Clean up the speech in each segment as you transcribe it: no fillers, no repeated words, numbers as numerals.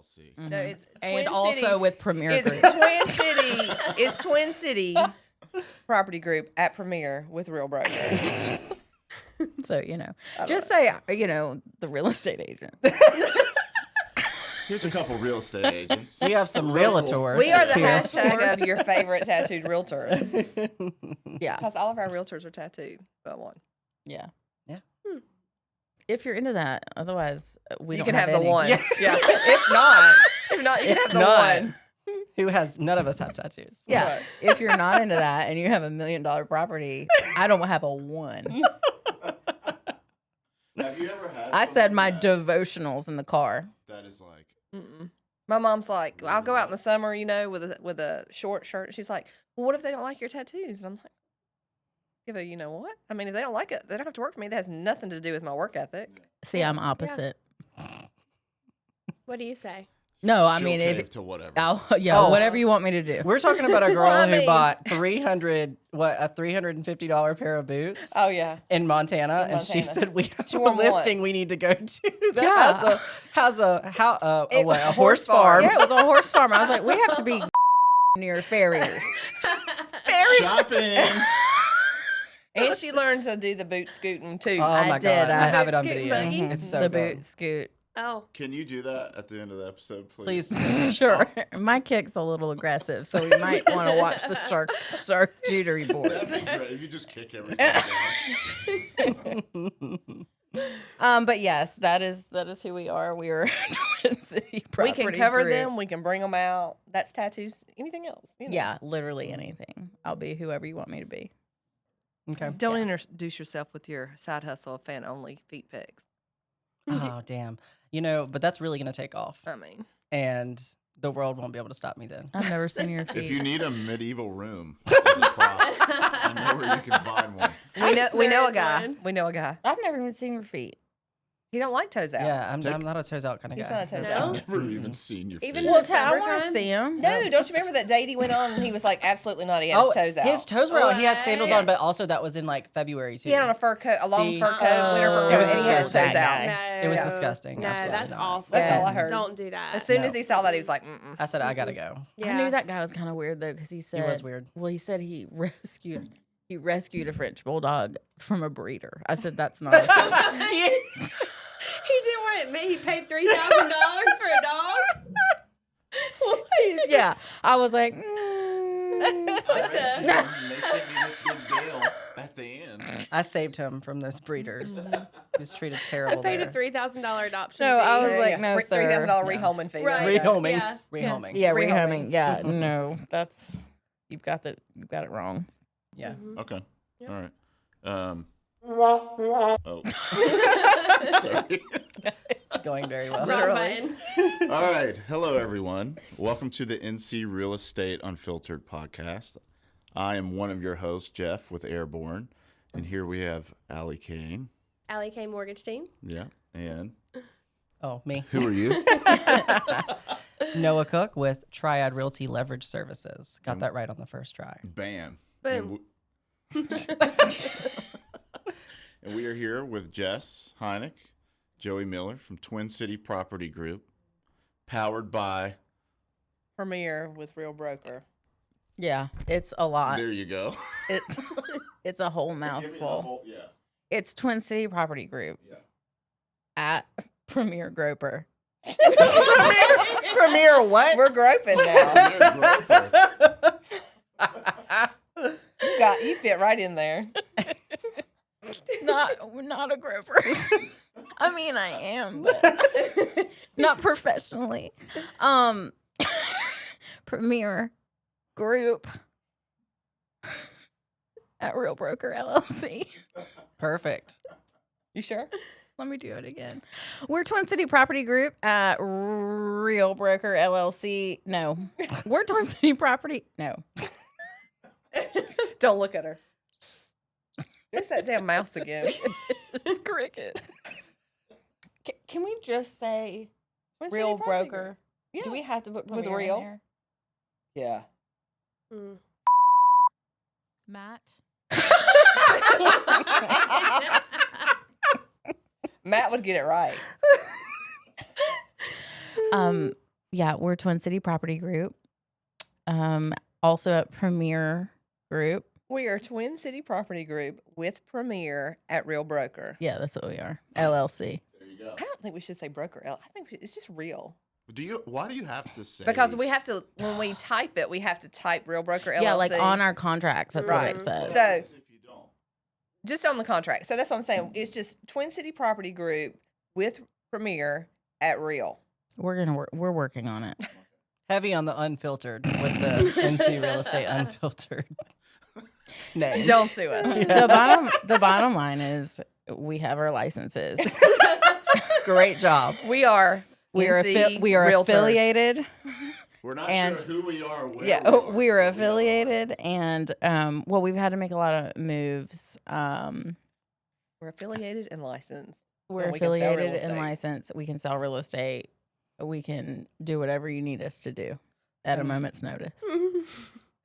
LLC. No, it's And Twin also City. with Premier It's Group. Twin City. It's Twin City Property Group at Premier with Real Broker. So, just say, the real estate agent. Here's a couple real estate agents. We have some realtors. We are the here. hashtag of your favorite tattooed realtors. Yeah. Because all of our realtors are tattooed but one. Yeah. Yeah. If you're into that, otherwise we You don't can have the any. one. Yeah. Yeah. If not, you can have the one. Who has none of us have tattoos. Yeah. Right. If you're not into that and you have $1 million property, I don't have a one. Have you ever had? I said something my that- devotionals in the car. That is like. Mm-mm. My mom's like, I'll go out in the summer, with a short shirt. She's like, well, what if they don't like your tattoos? And I'm like, yeah, but you know what? I mean, if they don't like it, they don't have to work for me. That has nothing to do with my work ethic. See, I'm opposite. What do you say? No, I she'll mean, cave if to whatever. Oh. whatever you want me to do. We're talking about a girl Well, I who mean- bought a $350 pair of boots Oh, yeah. in Montana, In and she Montana. said we have She a wore 'em listing once. we need to go to that Yeah. has a A horse farm. Yeah, it was a horse farm. I was like, we have to be near farriers. Shopping. And she learned to do the boot scooting, too. Oh I my did, god, I have it on Boot video. scooting buggy? It's so the good. boot scoot. Oh, Can you do that at the end of the episode, please? Please. Sure. My kick's a little aggressive, so we might want to watch the charcuterie board. That'd be great if you just kick everything down. But yes, that is who we are. We are Twin City We Property can cover Group. them. We can bring them out. That's tattoos. Anything else. Yeah, literally anything. I'll be whoever you want me to be. Okay. Don't introduce yourself with your side hustle of fan-only feet pics. Oh damn. But that's really gonna take off, I mean, and the world won't be able to stop me then. I've never seen your If feet. you need a medieval room as a prop, I know where you can find one. we know There a is guy. one. We know a guy. I've never even seen your feet. He don't like toes out. Yeah, I'm Take- not a toes out kind of He's guy. not a toes No? out. I've never even seen your Even feet. though- Well, I want to summertime? see him. No, don't you remember that date he went on and he was like, absolutely not. He had his toes out. His toes were out. He had sandals What? on, but also that was in like February too. He had on a fur coat, a long See? fur coat, winter fur Oh, coat, it was and he had his toes disgusting. out. no. It was disgusting. No, Absolutely that's not. awful. That's all I heard. Don't do that. As soon No. as he saw that, he was like, mm-mm. I said I gotta go. yeah. I knew that guy was kind of weird though, because he said was weird. Well, he said he rescued a French bulldog from a breeder. I said that's not. He didn't want it. He paid $3,000 for a dog. Yeah, I was like, I rescued him, and they sent me this big bill at the end. I saved him from those breeders. Mm-hmm. He was treated terrible I paid there. a $3,000 adoption No, fee. I was like, no, sir. $3,000 No. rehoming fee. Right. Rehoming. Yeah. Rehoming. yeah, Rehoming. rehoming. Yeah, no, that's you've got it wrong. Yeah. Okay. Yep. All right. Oh. Sorry. It's going very well. Wrong Literally. button. All right. Hello, everyone. Welcome to the NC Real Estate Unfiltered podcast. I am one of your hosts, Jeff, with Airborne. And here we have Allie Kane. Allie K. Mortgage Team. Yeah. And Oh, me. who are you? Noah Cook with Triad Realty Leverage Services. Got that right on the first try. Bam. Boom. And we are here with Jess Heineck, Joey Miller from Twin City Property Group, powered by. Premier with Real Broker. Yeah, it's a lot. There you go. It's a whole mouthful. It's Twin City Property Group at Premier Groper. Premier what? We're groping now. You fit right in there. Not a groper. I mean, I am, but not professionally. Premier Group at Real Broker LLC. Perfect. You sure? Let me do it again. We're Twin City Property Group at Real Broker LLC. No, we're Twin City Property. No. Don't look at her. There's that damn mouse again. It's cricket. Can we just say Twin City Real Property Broker? Group. Yeah. Do we have to put With Premier in real? there? Yeah. Mm. Matt? Matt would get it right. Yeah, we're Twin City Property Group. Also at Premier Group. We are Twin City Property Group with Premier at Real Broker. Yeah, that's what we are. LLC. There you go. I don't think we should say broker. I think it's just real. Why do you have to say? Because we have to, when we type it, we have to type Real Broker LLC. Yeah, like on our contracts. That's Right. what it says. So- if you don't. just on the contract. So that's what I'm saying. It's just Twin City Property Group with Premier at Real. We're working on it. Heavy on the unfiltered with the NC Real Estate Unfiltered name. Don't sue us. The bottom line is we have our licenses. Great job. We are We are NC we are Realtors. affiliated. We're not And- sure who we are. Where Yeah, we are but affiliated, and well, we've had to make a lot of moves. We're affiliated and licensed. We're And we can sell real affiliated and estate. licensed. We can sell real estate. We can do whatever you need us to do at a moment's notice.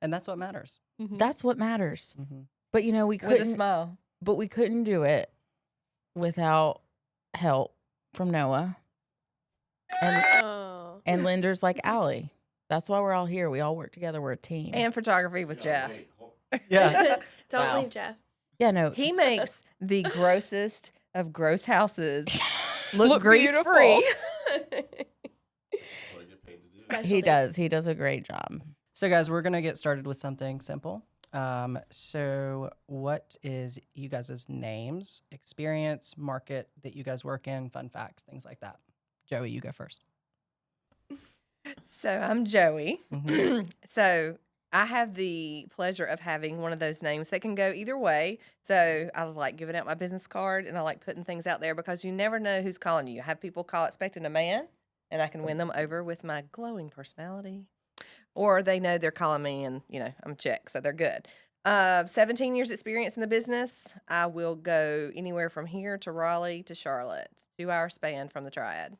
And that's what matters. That's what matters. Mhm. But we With a couldn't. smile. But we couldn't do it without help from Noah Oh. and lenders like Allie. That's why we're all here. We all work together. We're a team. And photography with Jeff. Yeah. Don't Wow. leave Jeff. yeah, no, He makes the grossest of gross houses look grease beautiful. free. he does. He does a great job. So, guys, we're going to get started with something simple. So, what is you guys' names, experience, market that you guys work in, fun facts, things like that? Joey, you go first. So I'm Joey. Mhm. So I have the pleasure of having one of those names that can go either way. So I like giving out my business card and I like putting things out there because you never know who's calling you. I have people call expecting a man and I can win them over with my glowing personality. Or they know they're calling me and, I'm checked, so they're good. 17 years experience in the business. I will go anywhere from here to Raleigh to Charlotte. 2-hour span from the Triad.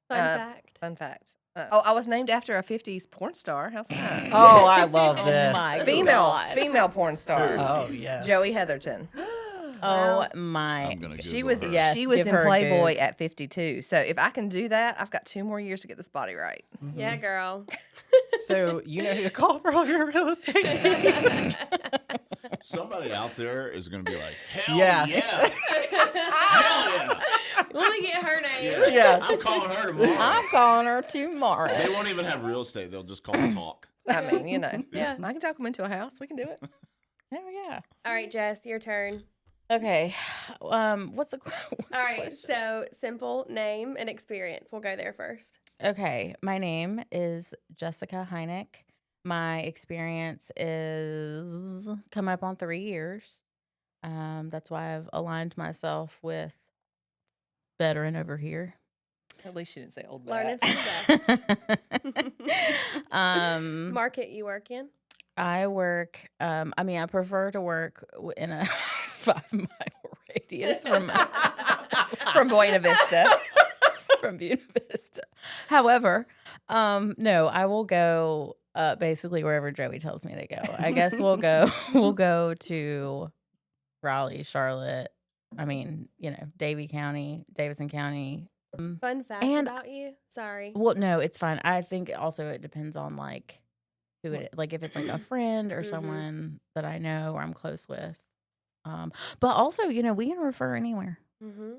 Fun fact. Fun fact. I was named after a 50s porn star. How's that? Oh, I love Oh this. my Female porn star. Oh, yes. Joey Heatherton. Oh my! I'm gonna She Google was her. Yes, she was give in her a Playboy Goog. at 52. So if I can do that, I've got 2 more years to get this body right. Yeah, girl. So, you know who to call for all your real estate? Somebody out there is going to be like, hell Yeah. yeah. Hell yeah. Let me get her name. Yeah. Yeah. I'm calling her tomorrow. I'm calling her tomorrow. They won't even have real estate. They'll just call and talk. I mean, Yeah. I can talk them into a house. We can do it. Oh yeah. All right, Jess, your turn. Okay. What's the All right, question? so simple name and experience. We'll go there first. Okay, my name is Jessica Heineck. My experience is coming up on 3 years. That's why I've aligned myself with veteran over here. At least you didn't say old Learning bat. from the best. um, Market you work in. I work. I prefer to work in a 5-mile radius From Buena Vista. from Buena Vista. However, no, I will go basically wherever Joey tells me to go. I guess we'll go to Raleigh, Charlotte. Davidson County. Fun fact And- about you. Sorry. Well, no, it's fine. I think also it depends on like who it is. Like if it's like a friend or Mhm. someone that I know or I'm close with. But also, we can refer anywhere. Mm-hmm.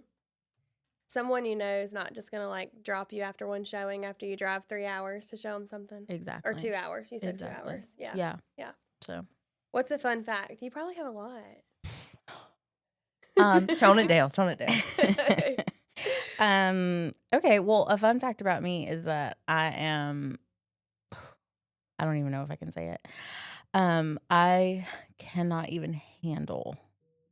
Someone you know is not just going to like drop you after one showing after you drive 3 hours to show them something. Exactly. Or 2 hours. You said Exactly. 2 hours. Yeah. Yeah. Yeah. So, What's a fun fact? You probably have a lot. Tone it down. Tone it down. okay, well, a fun fact about me is that I don't even know if I can say it. I cannot even handle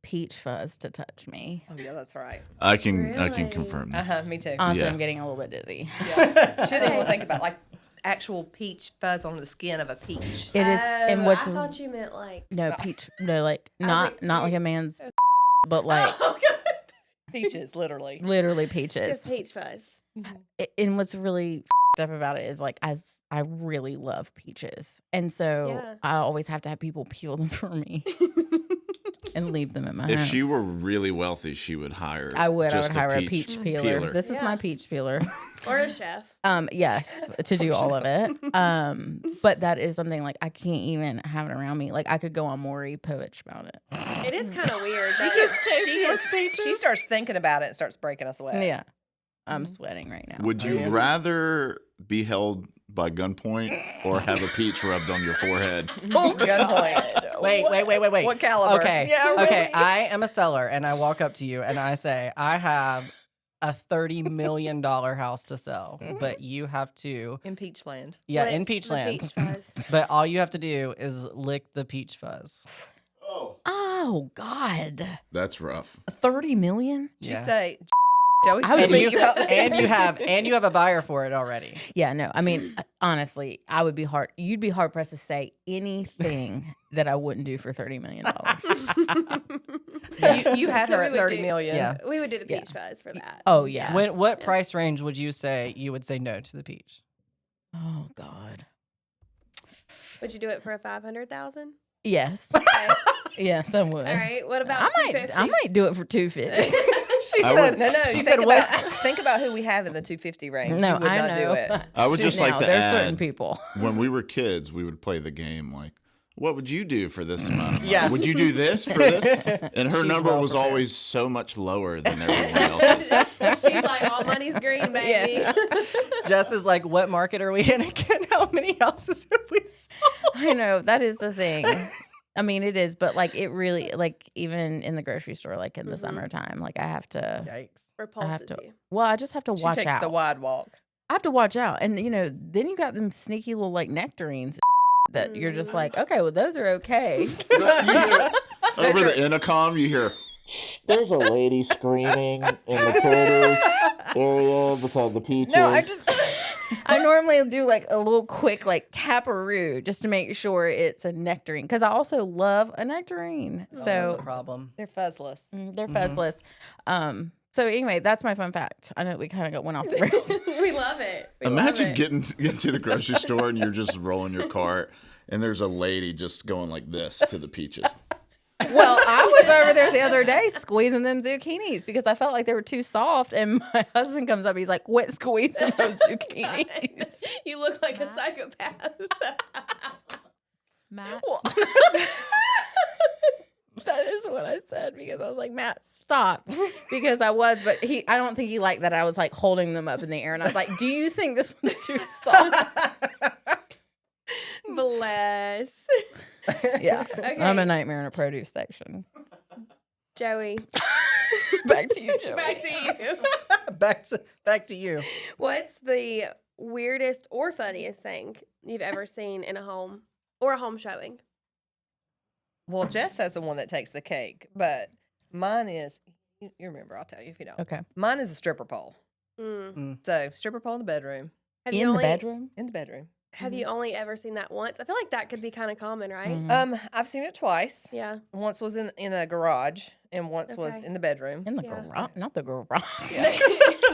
peach fuzz to touch me. Oh, yeah, that's right. I can Really? confirm this. Me too. Honestly, Yeah. I'm getting a little bit dizzy. Yeah. She didn't even think about like actual peach fuzz on the skin of a peach. It is, and what's I thought you meant like. no peach, no like I was not like, not like a man's, but like Oh, God. Peaches, literally. literally Just peaches. peach fuzz. And what's really up about it is like I really love peaches, and so Yeah. I always have to have people peel them for me. and leave them at my If home. she were really wealthy, she would hire. I would just hire a peach peeler. This is Yeah. my peach peeler. Or a chef. Yes, to do all of it. But that is something like I can't even have it around me. Like I could go on Maury Povich about it. It is kind of weird. She though. just she starts thinking about it and starts breaking a sweat. Yeah. I'm sweating right now. Would you rather be held by gunpoint or have a peach rubbed on your forehead? Oh, gunpoint. Wait. What caliber? Okay. Yeah, Okay. really. I am a seller and I walk up to you and I say, I have a $30 million house to sell, but you have to, In Peachland. yeah, Lick in the Peachland. peach fuzz. But all you have to do is lick the peach fuzz. Oh God. That's rough. 30 million? She Yeah. say, Joey's I would gonna do- meet you out there. and you have a buyer for it already. Yeah, no. I mean, honestly, I would be hard. You'd be hard pressed to say anything that I wouldn't do for $30 million. You had So her we at would 30 do- million. Yeah. We would do the Yeah. peach fuzz for that. Oh yeah. What price range would you say you would say no to the peach? Oh God. Would you do it for a 500,000? Yes. Okay. Yes, I would. All right. What about I might do it for 250. She I said, would- No, she think said, about, what's think about who we have in the 250 range. No, You would I not know. do it. I would Shoot just like now, to there's certain add- people. When we were kids, we would play the game like, what would you do for this amount of money? Yeah. Would you do this for this? And her She's number well was prepared. always so much lower than everyone else's. She's like, all money's green, baby. Jess is like, what market are we in again? How many houses have we sold? I know that is the thing. I mean, it is, but like it really, like even in the grocery store, like in the summertime, like I have to. Yikes. Repulses to- you. Well, I just have to She watch takes out. the wide walk. I have to watch out, and then you got them sneaky little like nectarines that you're just like, okay, well those are okay. Over the intercom, you hear, There's a lady screaming in the produce area beside the peaches. No, I normally do like a little quick like taparoo just to make sure it's a nectarine because I also love a nectarine. That's So a problem. They're fuzzless. they're fuzzless. So anyway, that's my fun fact. I know we kind of went off the rails. We love it. We love imagine it. getting to the grocery store and you're just rolling your cart and there's a lady just going like this to the peaches. Well, I was over there the other day squeezing them zucchinis because I felt like they were too soft. And my husband comes up, he's like, "Quit squeezing those zucchinis." You look like a psychopath. Matt. That is what I said because I was like, Matt, stop. Because I was, but I don't think he liked that I was like holding them up in the air. And I was like, do you think this one's too soft? Bless. Yeah. Okay. I'm a nightmare in a produce section. Joey, Back to you, Joey. back to you. Back to you. What's the weirdest or funniest thing you've ever seen in a home or a home showing? Well, Jess has the one that takes the cake, but mine is, you remember, I'll tell you if you don't. Okay. Mine is a stripper pole. Mm. So, stripper pole in the bedroom. Have you In the only, bedroom? In the bedroom. Have you only ever seen that once? I feel like that could be kind of common, right? Mhm. I've seen it twice. Yeah. Once was in a garage and once was Okay. in the bedroom. In the Yeah. garage? Not the garage.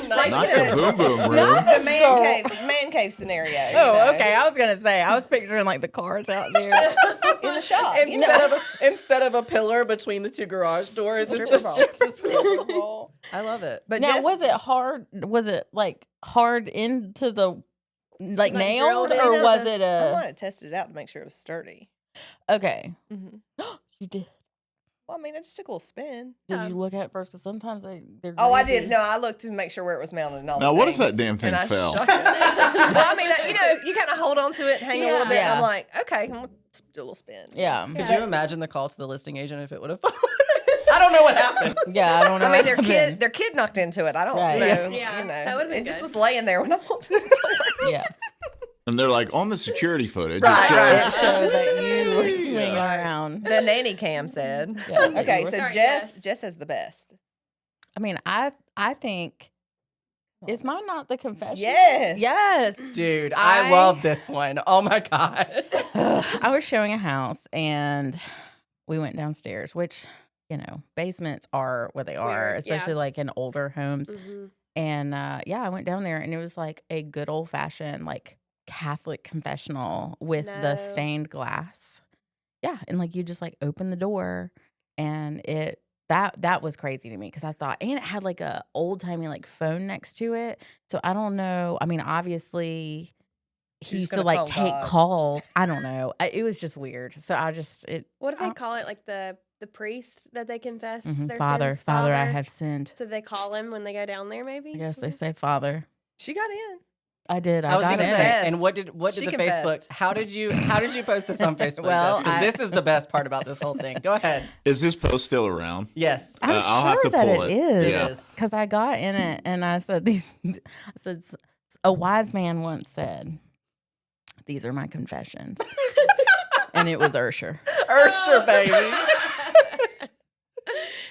Like Not the- the boom boom room. Not the man cave scenario. you Oh, know. okay. I was gonna say I was picturing like the cars out there. In the shop. you know. Instead of a pillar between the two garage doors, Stripper it's pole. just a stripper pole. I love it. But Now, Jess, was it hard? Was it like hard into the like nailed, drilled or into was the- it I a wanted to test it out to make sure it was sturdy. okay? Mm-hmm. You did. Well, I mean, I just took a little spin. Did Yeah. you look at it first? Because sometimes they're. Oh, I greasy. did. No, I looked to make sure where it was mounted and all Now, the what if things, that damn thing and I fell? shook it. Well, I mean, you kind of hold on to it, hang a little bit. Yeah. And I'm like, okay, I'm gonna do a little spin. Yeah. Could you imagine the call to the listing agent if it would have fallen? I don't know what happened. Yeah. I don't know. I mean, what their kid knocked into it. I don't Right. know. Yeah, You know, that would've been it just good. was laying there when I walked in the door. Yeah. And they're like, on the security footage, Right, it shows right. It showed that you were swinging Yeah. around. The nanny cam said. Yeah. Okay, You were- so Sorry, Jess Jess. has the best. I mean, I think is mine not the confession? Yes. Yes. Dude, I I- love this one. Oh my God. I was showing a house and we went downstairs, which, basements are what they are, Weird, especially yeah. like in older homes. Mhm. And I went down there and it was like a good old fashioned, like Catholic confessional with No. the stained glass. Yeah. And like you just like open the door and that was crazy to me because I thought, and it had like a old timey like phone next to it. So I don't know. I mean, obviously he You're used just to gonna like call take God. calls. I don't know. It was just weird. So What if they I- call it like the priest that they confess their Father, sins? Father, I have sinned. So they call him when they go down there, maybe? I guess they say Father. She got in. I did. I was got gonna in. say, confessed. and what did She the confessed. Facebook? How did you post this on Facebook? Well, Because this is the best part about this whole thing. Go ahead. Is this post still around? Yes. I'm I'll sure have to that pull it it. is. Yeah. It is. Because I got in it and I said a wise man once said, "These are my confessions," and it was Ursher. Ursher, baby.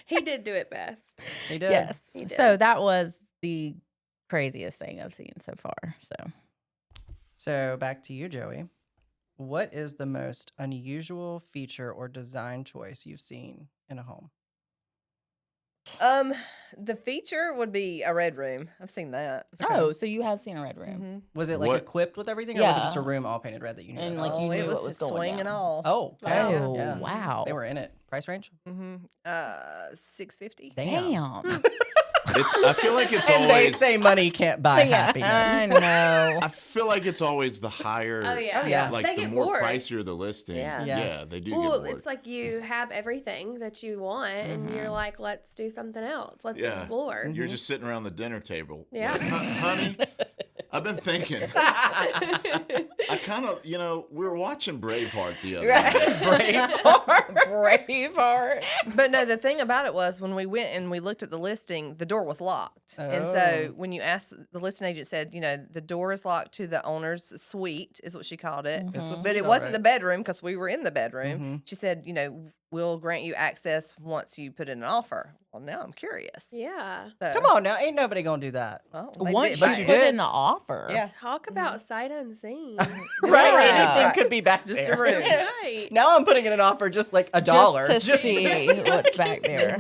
He did do it best. He did. Yes. He did. So that was the craziest thing I've seen so far. So back to you, Joey. What is the most unusual feature or design choice you've seen in a home? The feature would be a red room. I've seen that. Oh, so you have seen a red room. Mm-hmm. Was it like What- equipped with everything, or was it just a Yeah. room all painted red that you knew? And, that's like, all? you it knew was what was the going swing and down. all. Oh, okay. Oh, Yeah. wow. They were in it. Price range? Mm-hmm. $650. Damn. I feel like it's And they always. say money can't buy Yeah, happiness. I know. I feel like it's always the higher. Oh, yeah. Oh, yeah. Like They the get more bored. pricier the listing. Yeah. Yeah. They do Well, get bored. it's like you have everything that you want, and you're like, let's do something else. Let's Yeah. explore. You're just sitting around the dinner table. Yeah. Like, honey, I've been thinking. I kind of, we were watching Braveheart the other day. Braveheart. But no, the thing about it was when we went and we looked at the listing, the door was locked. And so Oh. when you asked, the listing agent said, the door is locked to the owner's suite, is what she called it. It's a But suite, it all wasn't right. the bedroom because we were in the bedroom. Mhm. She said, we'll grant you access once you put in an offer. Well, now I'm curious. Yeah. So, Come on now. Ain't nobody going to do that. Well, they Once did. you you put did. in the offer. Yeah. Talk about sight unseen. Just Right? a room. Anything Right. could be back Just a there. room. Right. Now I'm putting in an offer just like $1. Just to see what's back there.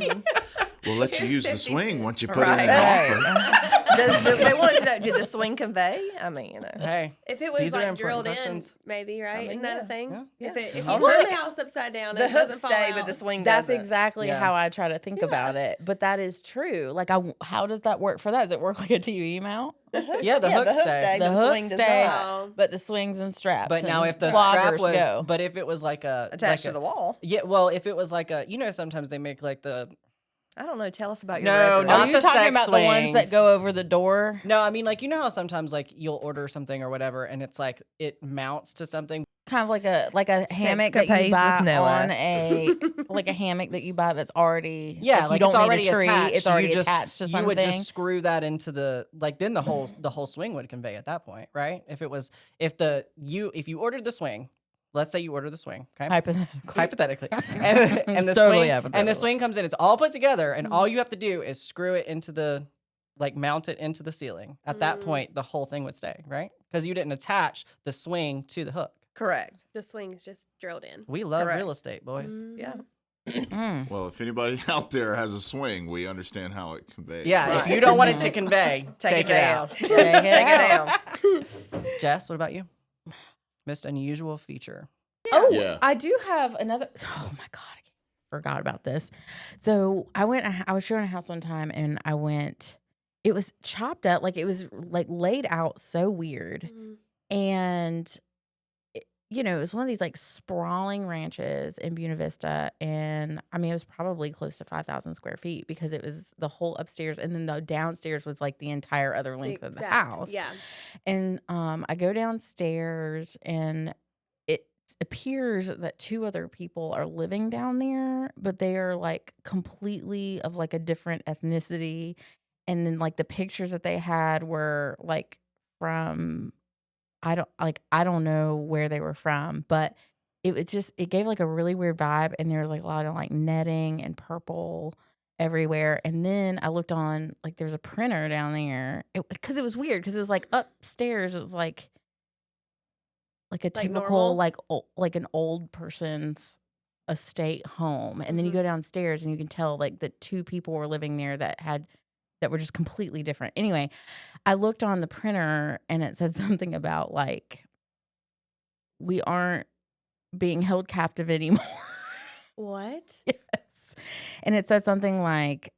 We'll let you use the 50 swing once you put in Right. an offer. They wanted to know, did the swing convey? I mean, Hey. If it was These are like important drilled questions. in, maybe, right? mean, Isn't that yeah. a thing? Yeah. If you Oh, turn hooks. the house upside down, the it doesn't hooks fall stay, out. but the swing That's doesn't. exactly Yeah. how I try to think about it. But that is true. Like, how does that work for that? Does it work like a TV mount? Yeah, the hooks stay. The but hooks swing does stay. not. Oh. But the swings and straps. But now and if the strap floggers was, go. but if it was like a Attached like to the wall. Yeah, well, if it was like a, sometimes they make like the. I don't know. Tell us about your No, red room. not Are you the talking sex about the ones that swings. go over the door? No, I mean like how sometimes like you'll order something or whatever, and it's like it mounts to something. Kind of like a hammock that Sexcapades you with buy Noah. on a like a hammock that you buy that's already Yeah, like like you don't it's already need a tree. attached. It's already you just, attached to you something. would just screw that into the then the whole swing would convey at that point, right? If you ordered the swing, let's say you order the swing, okay? Hypothetically, and the Totally swing hypothetical. and the swing comes in, it's all put together, and all you have to do is screw it into the mount it into the ceiling. At that point, the whole thing would stay, right? Because you didn't attach the swing to the hook. Correct. The swing's just drilled in. We love Correct. real estate, boys. Yeah. Mm. Well, if anybody out there has a swing, we understand how it conveys. Yeah, Right. if you don't want it to convey, Take it out. down. Take Take it down. Jess, what about you? Most unusual feature. Oh, Yeah. I do have another. Oh my god, I forgot about this. So I was showing a house one time, and I went. It was chopped up, like it was like laid out so weird, and it was one of these like sprawling ranches in Buena Vista, and I mean it was probably close to 5,000 square feet because it was the whole upstairs, and then the downstairs was like the entire other length of the house. Yeah. And I go downstairs, and it appears that two other people are living down there, but they are like completely of like a different ethnicity. And then like the pictures that they had were like from I don't know where they were from, but it gave like a really weird vibe, and there was like a lot of like netting and purple everywhere. And then I looked on, like there's a printer down there because it was weird because it was like upstairs. It was like a typical normal? like an old person's estate home, and then you go downstairs and you can tell like the two people were living there that were just completely different. Anyway, I looked on the printer and it said something about like we aren't being held captive anymore. What? Yes. And it said something like,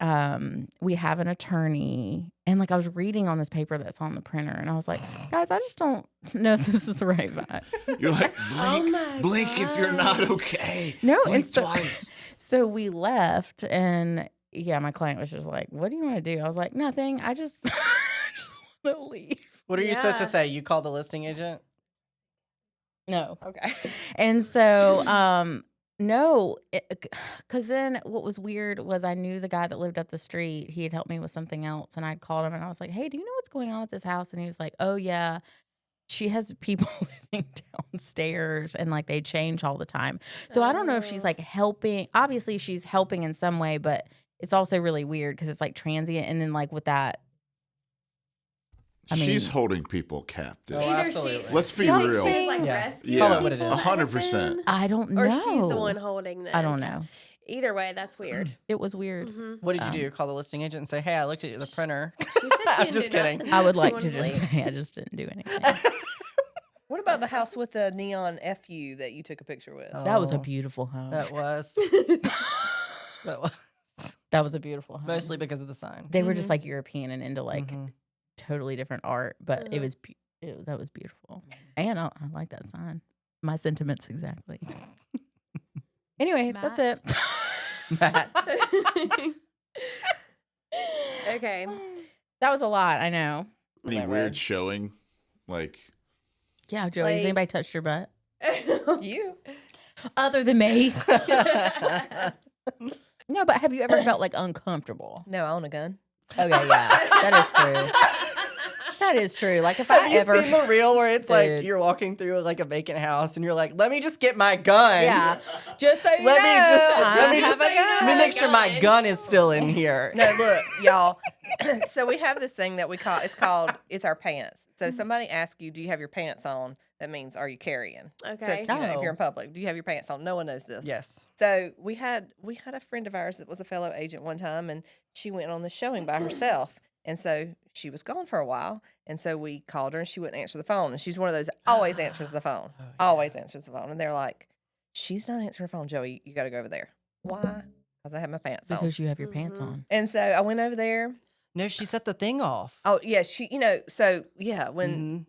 we have an attorney. And like I was reading on this paper that's on the printer, and I was like, guys, I just don't know if this is the right vibe. You're like, Oh blink, my blink if you're not gosh. okay. No, blink and so, twice. so we left, and yeah, my client was just like, what do you want to do? I was like, nothing. I just, I just want to leave. What are you supposed to Yeah. say? You call the listing agent? No. Okay. And so, no, because then what was weird was I knew the guy that lived up the street. He had helped me with something else, and I'd called him and I was like, hey, do you know what's going on at this house? And he was like, oh, yeah, she has people living downstairs, and like they change all the time. So I don't know if she's like helping. Obviously, she's helping in some way, but it's also really weird because it's like transient. And then like with that, I mean, She's holding people captive. Oh, Either absolutely. Let's be Something- real. She's like Yeah. rescuing Call it what it people is. type of 100%. thing, I don't know. or she's the one holding them. I don't know. Either way, that's weird. It was weird. hmm What did you do? Call the listing agent and say, hey, I looked at the printer. She said she I'm didn't just do kidding. nothing. I would She like to wanted just leave. say I just didn't do anything. What about the house with the neon FU that you took a picture with? That was a Oh, beautiful home. That was. That was. That was a beautiful home. Mostly because of the sign. They were just like European and into like Mhm. totally different art, but it Uh-huh. was that was beautiful. And I like that sign. My sentiments exactly. Anyway, that's it. Matt. Okay. That was a lot. I know. Any That weird word. showing? Like, Yeah, Joey. Has Like- anybody touched your butt You. other than me? No, but have you ever felt like uncomfortable? No, I own a gun. Okay, yeah, that is true. That is true. Like if Have I you ever, seen the reel where it's like Dude. you're walking through like a vacant house and you're like, let me just get my gun. yeah, just so you Let know, me just I let me have just a so you know gun. let me have make a sure my gun. gun is still in here. No, look, y'all. So we have this thing that we call it's our pants. So somebody asks you, do you have your pants on? That means, are you carrying? So, Okay. you know, if you're Oh. in public, do you have your pants on? No one knows this. Yes. So we had a friend of ours that was a fellow agent one time, and she went on the showing by herself, and so she was gone for a while, and so we called her, and she wouldn't answer the phone, and she's one of those that always answers the phone, Oh, yeah. always answers the phone, and they're like, she's not answering her phone, Joey, you got to go over there. Why? Because I have my pants on. Because you have your pants Mhm. on. And so I went over there. No, she set the thing off. Oh yeah, she, so yeah, when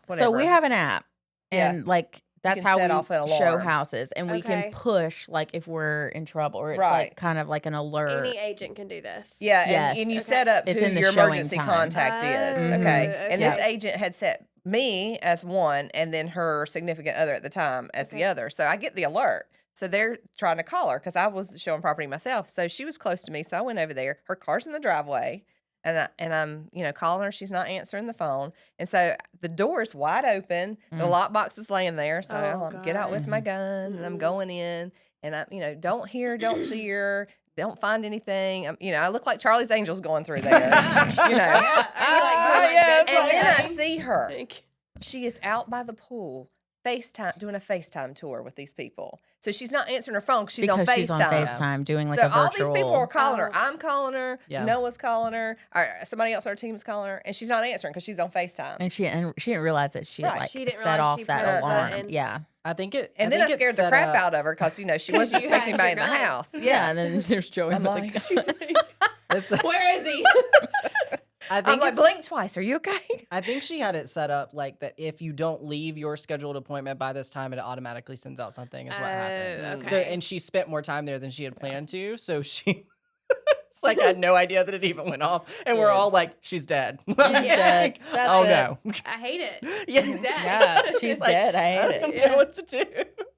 whatever. So we have an app, Yeah. and like that's can how set we off an show alarm. houses, and we can Okay. push like if we're in trouble, or it's Right. like kind of like an alert. Any agent can do this. Yeah, Yes. and you Okay. set up It's who in the your showing emergency time. contact is. Oh, Okay. And this okay. agent had set me as one and then her significant other at the time as the Okay. other. So I get the alert. So they're trying to call her because I was showing property myself. So she was close to me. So I went over there. Her car's in the driveway. And I'm, calling her. She's not answering the phone. And so the door is wide open. The Mm. lockbox is laying there. So Oh, I'm get out with my God. gun and I'm Mm. going in. And I, don't hear, don't see her, don't find anything. I look like Charlie's Angels going through there. Yeah. you know. Yeah. Are you like doing like Yes, this And then I thing? see her. Like, She is out by the pool, doing a FaceTime tour with these people. So she's not answering her phone because she's because on FaceTime. she's on FaceTime doing like So a virtual. all these people are calling her. Oh. I'm calling her. Yeah. Noah's calling her. Or somebody else on our team is calling her, and she's not answering because she's on FaceTime. and she didn't realize that she had Right. like She didn't set realize off she that pressed the alarm. button. Yeah. I think it. And then I think it's scared the set crap up- out of her because she wasn't you expecting had anybody in the your gun. house. Yeah, and then there's Joey. I'm with like, the gun. It's- where is he? I I'm think like, it's- blink twice. Are you okay? I think she had it set up like that. If you don't leave your scheduled appointment by this time, it automatically sends out something. Is what happened. Oh, So, okay. and she spent more time there than she had planned to. So she, it's like I had no idea that it even went off, and we're Dude. all like, "She's dead." She's dead. That's oh it. no. I hate it. Yeah. She's dead. Yeah, she's Like, dead. I I hate don't it. know what to do.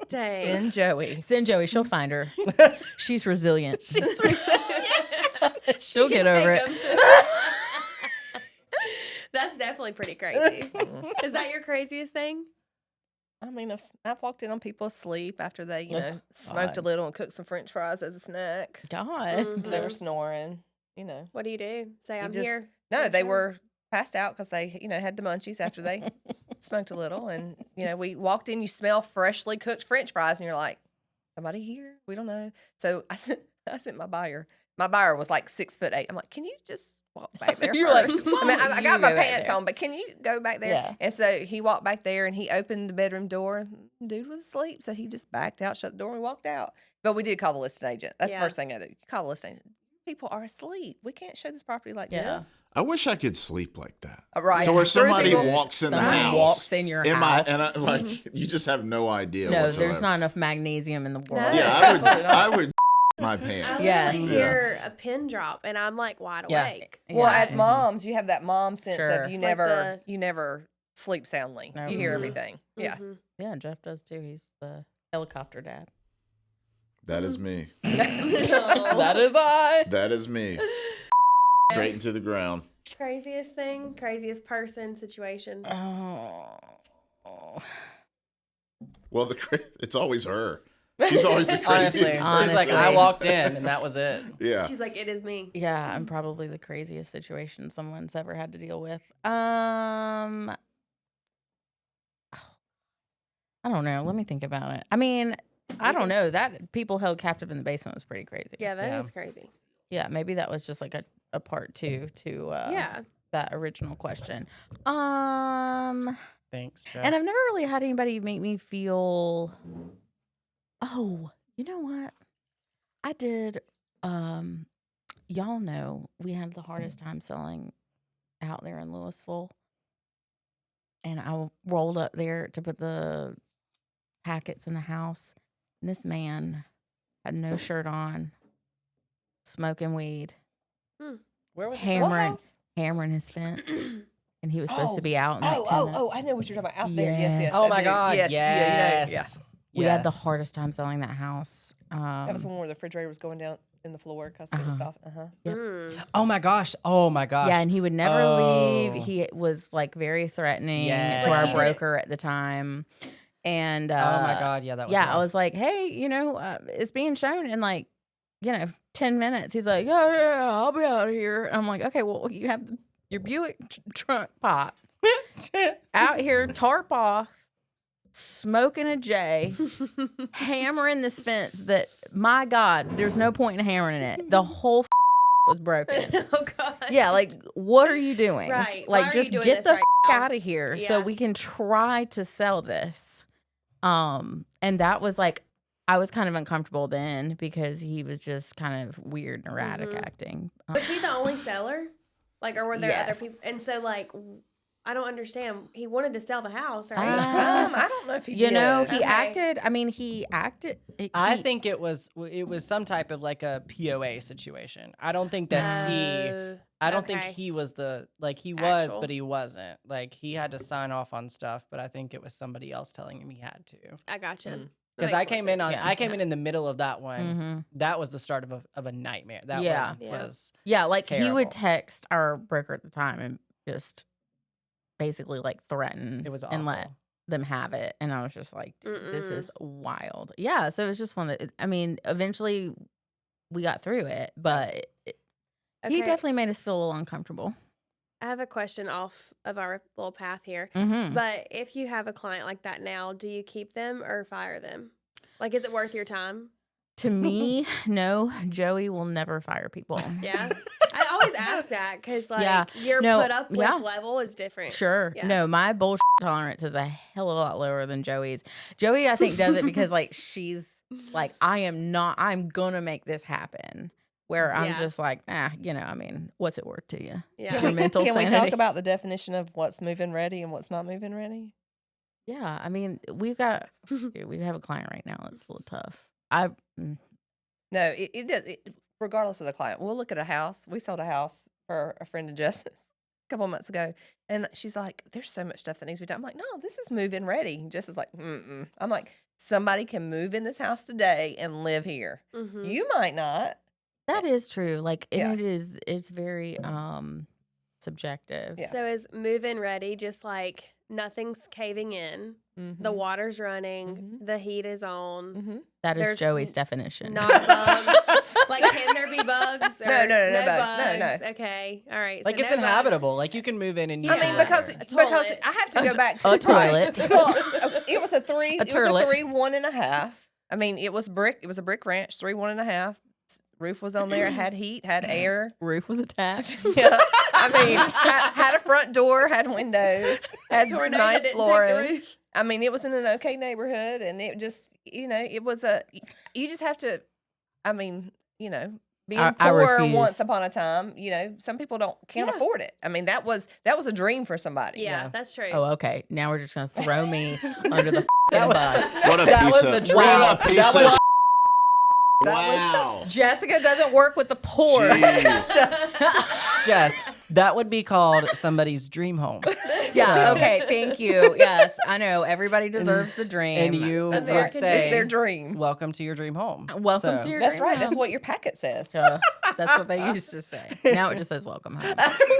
Dang. Send Joey. Send Joey. She'll find her. She's resilient. She's resilient. She'll get over it. That's definitely pretty crazy. Is that your craziest thing? I mean, I've walked in on people asleep after they, Oh, smoked a God. little and cooked some French fries as a snack. God. Mhm. They were snoring. What do you do? Say, I'm just- here. No, I'm they sure. were passed out because they, had the munchies after they smoked a little. And, we walked in, you smell freshly cooked French fries, and you're like, somebody here? We don't know. So I sent my buyer. My buyer was like 6'8". I'm like, can you just walk back there You're like, first. "Why I mean, don't I you got my go back pants there?" on, but can you go back there? Yeah. And so he walked back there and he opened the bedroom door. Dude was asleep, so he just backed out, shut the door, and walked out. But we did call the listing agent. That's the Yeah. first thing I do. Call the listing agent. People are asleep. We can't show this property like Yeah. this. I wish I could sleep like that. Right. To where somebody People- walks in the Somebody house. walks in your and house. you just have no idea. No, whatsoever. there's not enough magnesium in the world. No. Yeah, Absolutely not. I would my I pants. Yes. literally hear a pin drop, and I'm like wide Yeah. awake. Well, Yeah. as moms, you have that mom sense Sure. of you Like never sleep soundly. No. You hear Mhm. everything. Yeah. Mhm. Yeah, Jeff does too. He's the helicopter dad. That is me. That is I. That is me. Straight into the ground. Craziest thing, craziest person, situation. Oh. Well, it's always her. She's always the Honestly, craziest. she's like, I Honestly. walked in and that was it. Yeah. She's like, it is me. Yeah, I'm probably the craziest situation someone's ever had to deal with. I don't know. Let me think about it. I mean, I don't know. That people held captive in the basement was pretty crazy. Yeah, that is Yeah. crazy. Yeah, maybe that was just like a part two to Yeah. that original question. Thanks, Jeff. And I've never really had anybody make me feel, oh, you know what? I did, y'all know we had the hardest time selling out there in Louisville. And I rolled up there to put the packets in the house. And this man had no shirt on, smoking weed, Where was this? hammering his fence. And he was supposed to be out in like 10 minutes. I know what you're talking about. Out there. Yes, yes. Oh I my do. God. Yes. Yes. Yeah. We had the Yes. hardest time selling that house. That was one where the refrigerator was going down in the floor because it was soft. Yep. Oh my gosh. Oh my gosh. Yeah, and he would never Oh. leave. He was like very threatening Yes. to Like, our he did- broker at the time. And Oh my God. Yeah, that was yeah, I rough. was like, hey, it's being shown in like, 10 minutes. He's like, yeah, I'll be out of here. And I'm like, okay, well, you have your Buick trunk pot out here, tarp off, smoking a J, hammering this fence that, my God, there's no point in hammering it. The whole was broken. Oh God. Yeah, like, what are you doing? Right. Why Like, are just you doing get this the right now? out of here so Yeah. we can try to sell this. And that was like, I was kind of uncomfortable then because he was just kind of weird and erratic acting. Was he the only seller? Like, or were there other Yes. people? And so, like, I don't understand. He wanted to sell the house, right? I don't know if he You did. know, he Okay. acted. I mean, he acted. I he- think it was some type of like a POA situation. I don't think that I don't think okay. he was he was, Actual. but he wasn't. Like he had to sign off on stuff, but I think it was somebody else telling him he had to. I gotcha. Because I came in on Yeah. I came in the middle of that one. Mhm. That was the start of a nightmare. That Yeah. one Yeah. was Yeah, like he would terrible. text our broker at the time and just basically like threaten it was and let awful. them have it. And I was just like, dude, this Mm-mm. is wild. Yeah. So it was just one that, I mean, eventually we got through it, but he Okay. definitely made us feel a little uncomfortable. I have a question off of our little path here. Mm-hmm. But if you have a client like that now, do you keep them or fire them? Like, is it worth your time? To me, no, Joey will never fire people. Yeah. I always ask that because, like, Yeah. your No, put up with yeah. level is different. Sure. Yeah. No, my bullshit tolerance is a hell of a lot lower than Joey's. Joey, I think, does it because like she's like, I'm gonna make this happen. Where I'm Yeah. just like, I mean, what's it worth to you? Yeah. Your mental Can we talk sanity. about the definition of what's moving ready and what's not moving ready? Yeah, I mean, we have a client right now that's a little tough. No, it does. Regardless of the client, we'll look at a house. We sold a house for a friend of Jess's a couple of months ago, and she's like, "There's so much stuff that needs to be done." I'm like, "No, this is move-in ready." And Jess is like, "Mm-mm." I'm like, "Somebody can move in this house today and live here. Mhm. You might not." That is true. Like, Yeah. and it's very subjective. Yeah. So is move-in ready just like nothing's caving in, the water's running, the heat is on, Mm-hmm. That is There's Joey's definition. not bugs? Like, can there be bugs? Or No bugs. No. Okay, all right. Like so it's no bugs. inhabitable. Like you can move in and you I Yeah. mean, can live because there. because toilet. I have to go back to A toilet. Well, it was a three. A It was a turlet. 3 1.5. I mean, it was brick. It was a brick ranch. 3 1.5. Roof was on there. It had heat, had air. Roof was attached. Yeah. I mean, had a front door, had windows, had some Tornado nice didn't take the flooring. roof. I mean, it was in an okay neighborhood, and it just, it was you just have to, I mean, being I poor refuse. once upon a time, some people can't Yeah. afford it. I mean, that was a dream for somebody. Yeah, that's true. Oh, okay. Now we're just gonna throw me under the That was- bus. What a That piece was of the dream. what a piece That of was- wow. Jessica doesn't work with the poor. Jeez. Jess, that would be called somebody's dream home. Yeah. So- Okay. Thank you. Yes, I know. Everybody deserves the dream. And you That's would right. It's say, their dream. welcome to your dream home. Welcome So- to your That's dream right. That's home. what your packet says. That's what they used to say. Now it just says welcome home.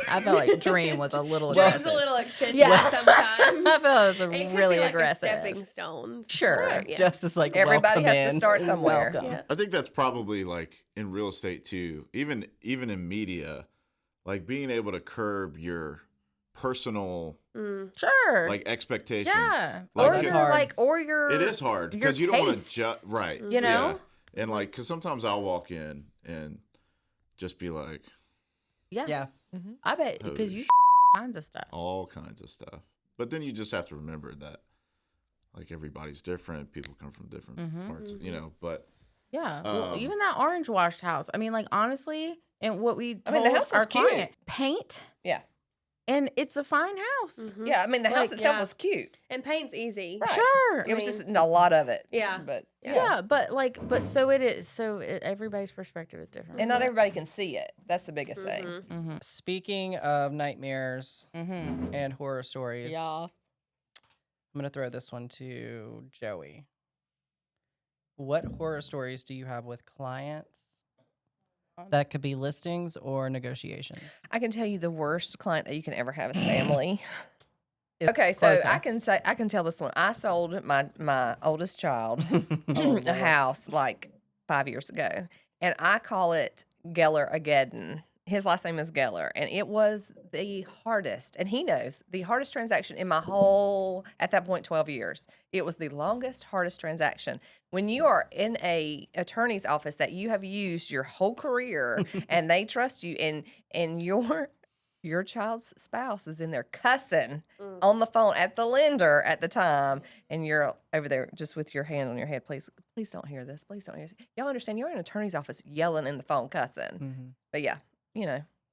I felt like dream was a little Dream's aggressive. a little extended Yeah. sometimes. I felt it was It could really be like aggressive. A stepping stones. Sure. Yeah. Jess is like, Everybody welcome has to in. start somewhere. Welcome. Yeah. I think that's probably like in real estate too. Even in media, like being able to curb your personal Sure. like expectations. yeah. Like, Or that's you're hard. like, or you're. it is hard your because you don't want to taste, judge, right? You know. Yeah. And like, because sometimes I'll walk in and just be like, Yeah. Yeah. I bet because Holy you kinds of stuff. all kinds of stuff. But then you just have to remember that like everybody's different. People come from different parts, but Yeah. Well, Um, even that orange washed house. I mean, like honestly, and what we I told mean, the house was our cute. client, paint, Yeah. and it's a fine house. Mhm. Yeah. I mean, the house Like, itself yeah. was cute. And paint's easy. Right. Sure. It was mean- just a lot of it. Yeah. But Yeah, but so it is. So everybody's perspective is different. And not everybody can see it. That's the biggest thing. Mm-hmm. Speaking of nightmares Mm-hmm. and horror stories, Y'all. I'm going to throw this one to Joey. What horror stories do you have with clients? That could be listings or negotiations. I can tell you the worst client that you can ever have is family. It's Okay, so close, I can tell this one. I sold my oldest child a house like 5 years ago, and I call it Geller-ageddon. His last name is Geller, and it was the hardest, and he knows, the hardest transaction in my whole, at that point, 12 years. It was the longest, hardest transaction. When you are in a attorney's office that you have used your whole career and they trust you, and your child's spouse is in there cussing on the phone at the lender at the time, and you're over there just with your hand on your head. Please don't hear this. Please don't hear this. Y'all understand? You're in an attorney's office yelling in the phone, cussing. Mhm. But yeah,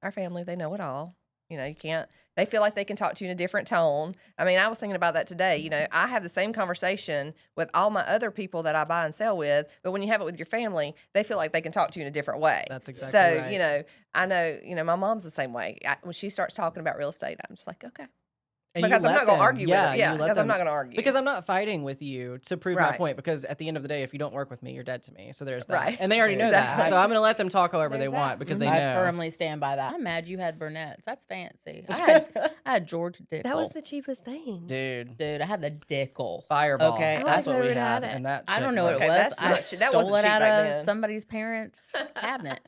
our family, they know it all. You can't, they feel like they can talk to you in a different tone. I mean, I was thinking about that today. I have the same conversation with all my other people that I buy and sell with, but when you have it with your family, they feel like they can talk to you in a different way. That's exactly So, right. I know, my mom's the same way. When she starts talking about real estate, I'm just like, okay. And you Because I'm let not going to them. argue Yeah, with it. Yeah, you let because I'm them- not going to argue. Because I'm not fighting with you to prove my Right. point. Because at the end of the day, if you don't work with me, you're dead to me. So there's that. Right. And they already know that. Exactly. So I'm going to let them talk however they There's want that. because they I know. firmly stand by that. I'm mad you had brunettes. That's fancy. I had George Dickel. That was the cheapest thing. Dude, dude. I had the Dickel. Fireball. Okay, I That's don't what know we who had. had it. And that I don't chick know what it Okay, was. that's I not cheap. That wasn't stole it cheap out back of then. somebody's parents' cabinet.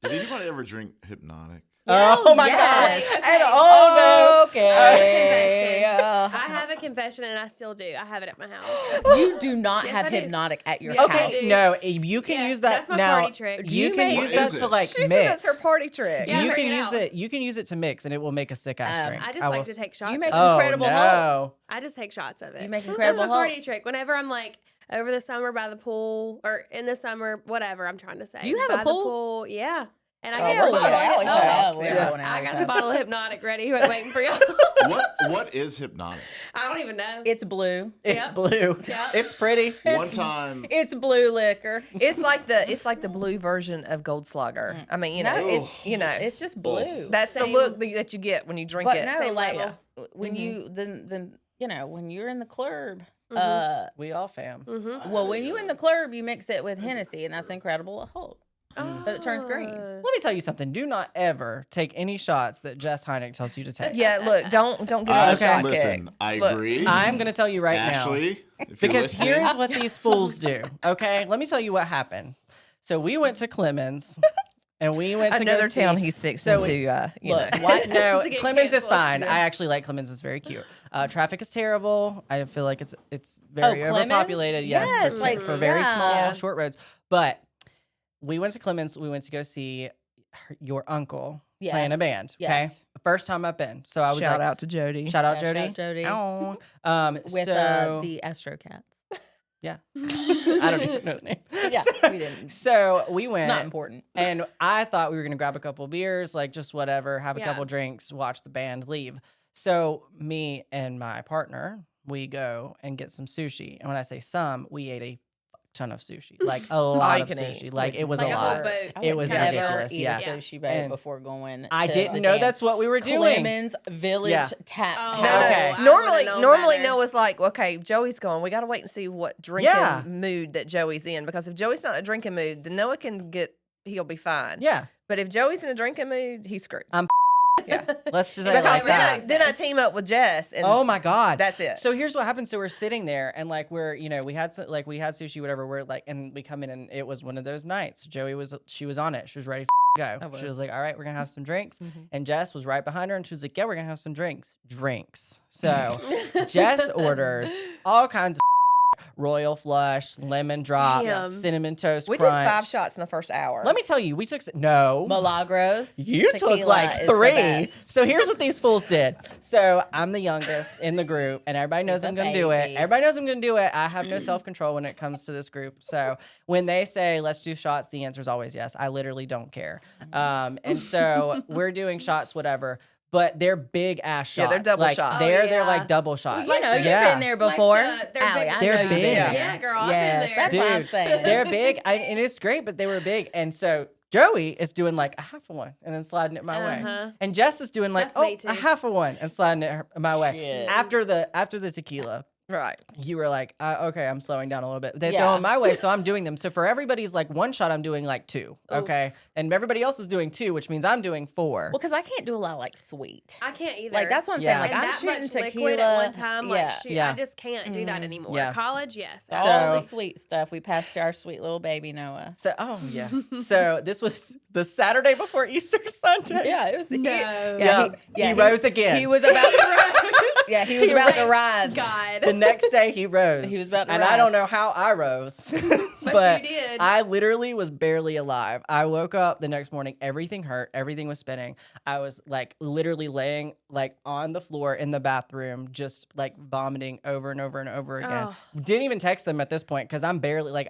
did anybody ever drink Hypnotic? Oh my Yes. God. Okay. And oh Okay. I have a confession, and I still do. I have it at my house. You do not Yes, have I do. Hypnotic at your Yeah, no. house. Okay, no, you can Yeah, use that that's my now. party trick. You you can make- use What that is to it? like she mix. said that's her party trick. Yeah, you bring can it use out. it. You can use it to mix, and it will make a sick ass drink. I just will like to s- take shots. you make of it. Oh Incredible Hulk. no! I just take shots of it. You make That's Incredible my party Hulk. trick. Whenever I'm like over the summer by the pool, or in the summer, whatever I'm trying to say. Do you have a by pool? The pool, yeah. And I Oh, got we're a going bottle to of Allie's Hypnotic. house. we're Yeah. going to I Allie's got a house. bottle of Hypnotic ready, waiting for y'all. What is Hypnotic? I don't even know. It's blue. It's Yep. blue. Yep. It's pretty. One time, It's blue liquor. It's like the blue version of Goldschlager. I mean, No, it's It's just blue. that's the Same. look that you get when you drink But it. no, Same like level. when you then when you're in the club, We all fam. Mm-hmm. well, when you in the club, you mix it with Hennessy, and that's Incredible Hulk. But it turns green. Let me tell you something. Do not ever take any shots that Jess Heineck tells you to take. Yeah, look, don't get a Okay. shot listen, kick. I Look, agree. I'm going to tell you right now. Ashley, if you're Because listening, here's what these fools do. Okay, let me tell you what happened. So we went to Clemens, and we went to go Another see- town he's fixing So to, Look, know. what? No, To get Clemens is canceled. fine. Yeah. I actually like Clemens. It's very cute. Traffic is terrible. I feel like it's very Clemens? overpopulated. Yes, Yes, for, like, for very yeah. small Yeah. short roads. But we went to Clemens. We went to go see your uncle Yes. playing a band. Okay, Yes. first time I've been. So I was Shout like, out to Jody. shout out Yeah, Jody. shout out Jody. Ow. With so the Astro Cats. yeah, I don't even know the name. Yeah, so, we didn't. So we went. It's not important. And I thought we were gonna grab a couple beers, like just whatever, have a Yeah. couple drinks, watch the band, leave. So me and my partner, we go and get some sushi. And when I say some, we ate a ton of sushi, like a lot of can sushi. eat. Like it was Like a a whole lot. boat. I It would was never ridiculous, eat yeah. a sushi boat And before going. I to didn't the know damn that's what we were doing. Clemens Village Yeah. Tap Oh, No, House. Okay. I Normally, would've known normally better. Noah's like, okay, Joey's going. We got to wait and see what drinking Yeah. mood that Joey's in, because if Joey's not in a drinking mood, then Noah he'll be fine. Yeah, But if Joey's in a drinking mood, he's screwed. I'm yeah. let's just say it Because like that. then I team up with Jess, and Oh my god, that's it. So here's what happened. So we're sitting there, and like we had sushi, whatever. We're like, and we come in, and it was one of those nights. Joey was on it. She was ready to go. I She was. was like, all right, we're gonna have some drinks. Mhm. And Jess was right behind her, and she was like, yeah, we're gonna have some drinks. So Jess orders all kinds of Royal Flush, lemon drop, Damn. cinnamon toast we crunch. did 5 shots in the first hour. Let me tell you, we took no. Milagros. You took tequila like is the 3. best. So here's what these fools did. So I'm the youngest in the group, and everybody knows The I'm going to do it. baby. Everybody knows I'm going to do it. I have no self control when it comes to this group. So when they say let's do shots, the answer is always yes. I literally don't care. And so we're doing shots, whatever. But they're big ass shots. Yeah, they're double like, shots. They're Oh, yeah. like double shots. You know, you've yeah. been there before. Like they're Allie, big- I They're know you've big. been there. Yeah, girl, I've Yes, been there. that's what I'm Dude, saying. They're big, and it's great, but they were big. And so Joey is doing like a half of one and then sliding it my way. Uh-huh. And Jess is doing like, That's me a too. half of one and sliding it my way. Shit. After the tequila, right. you were like, okay, I'm slowing down a little bit. They're Yeah. throwing my way, so I'm doing them. So for everybody's like one shot, I'm doing like 2. Okay. And everybody else is doing 2, which means I'm doing 4. Well, because I can't do a lot of like sweet. I can't either. Like that's what I'm Yeah. saying. Like And I'm that shooting much tequila liquid at one time. Like, Yeah. shoot, Yeah. I just can't do that anymore. Yeah. College, yes. All So- the sweet stuff we passed to our sweet little baby Noah. So, oh yeah. So this was the Saturday before Easter Sunday. Yeah, it was. No. He rose again. He was about. Yeah, he was about to rise. God. The next day he rose. He was about to and I don't rise. know how I rose, But you did. I literally was barely alive. I woke up the next morning, everything hurt, everything was spinning. I was like literally laying like on the floor in the bathroom, just like vomiting over and over and over again. Oh. Didn't even text them at this point because I'm barely like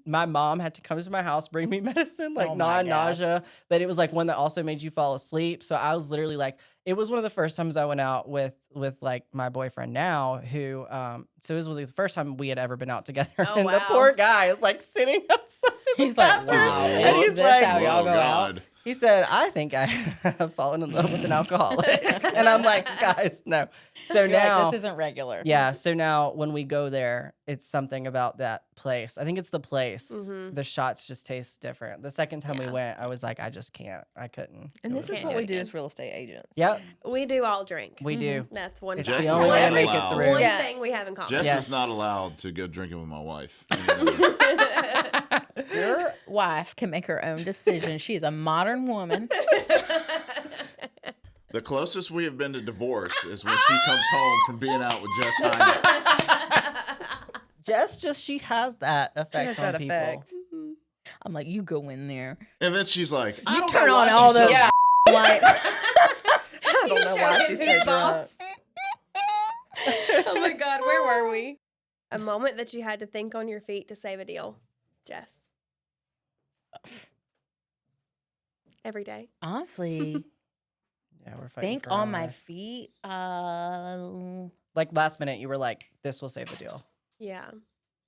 my mom had to come to my house, bring me medicine, like Oh my non-nausea, but it was like one that also made you fall asleep. So I was literally like, it was one of the first times I went out with like my boyfriend now, who so this was the first time we had ever been out together. Oh, And the wow. poor guy is like sitting outside. He's like, bathroom. wow, And is he's this like, how y'all Oh, go out? God. he said, I think I have fallen in love with an alcoholic. And I'm like, guys, no. So You're now like, this isn't regular. yeah, so now when we go there, it's something about that place. I think it's the place. Mhm. The shots just taste different. The second time we Yeah. went, I was like, I just can't. I couldn't. And It this was- is Can't what do we it do again. as real estate agents. Yep, We do all drink. we do. That's one It's thing. the the only only way way to to make make it it through. through. One Yeah. thing we have in common. Jess Yes. is not allowed to go drinking with my wife. Your wife can make her own decisions. She is a modern woman. The closest we have been to divorce is when she comes home from being out with Jess Hyman. Jess she has that effect has on that people. effect. I'm like, you go in there. And then she's like, I You don't turn know on why all she those says lights. I don't know why she's so drunk. Oh my God, where were we? A moment that you had to think on your feet to save a deal, Jess. Every day. Honestly, Yeah, we're fighting. think for on our my life. feet. Like last minute, you were like, "This will save the deal." Yeah.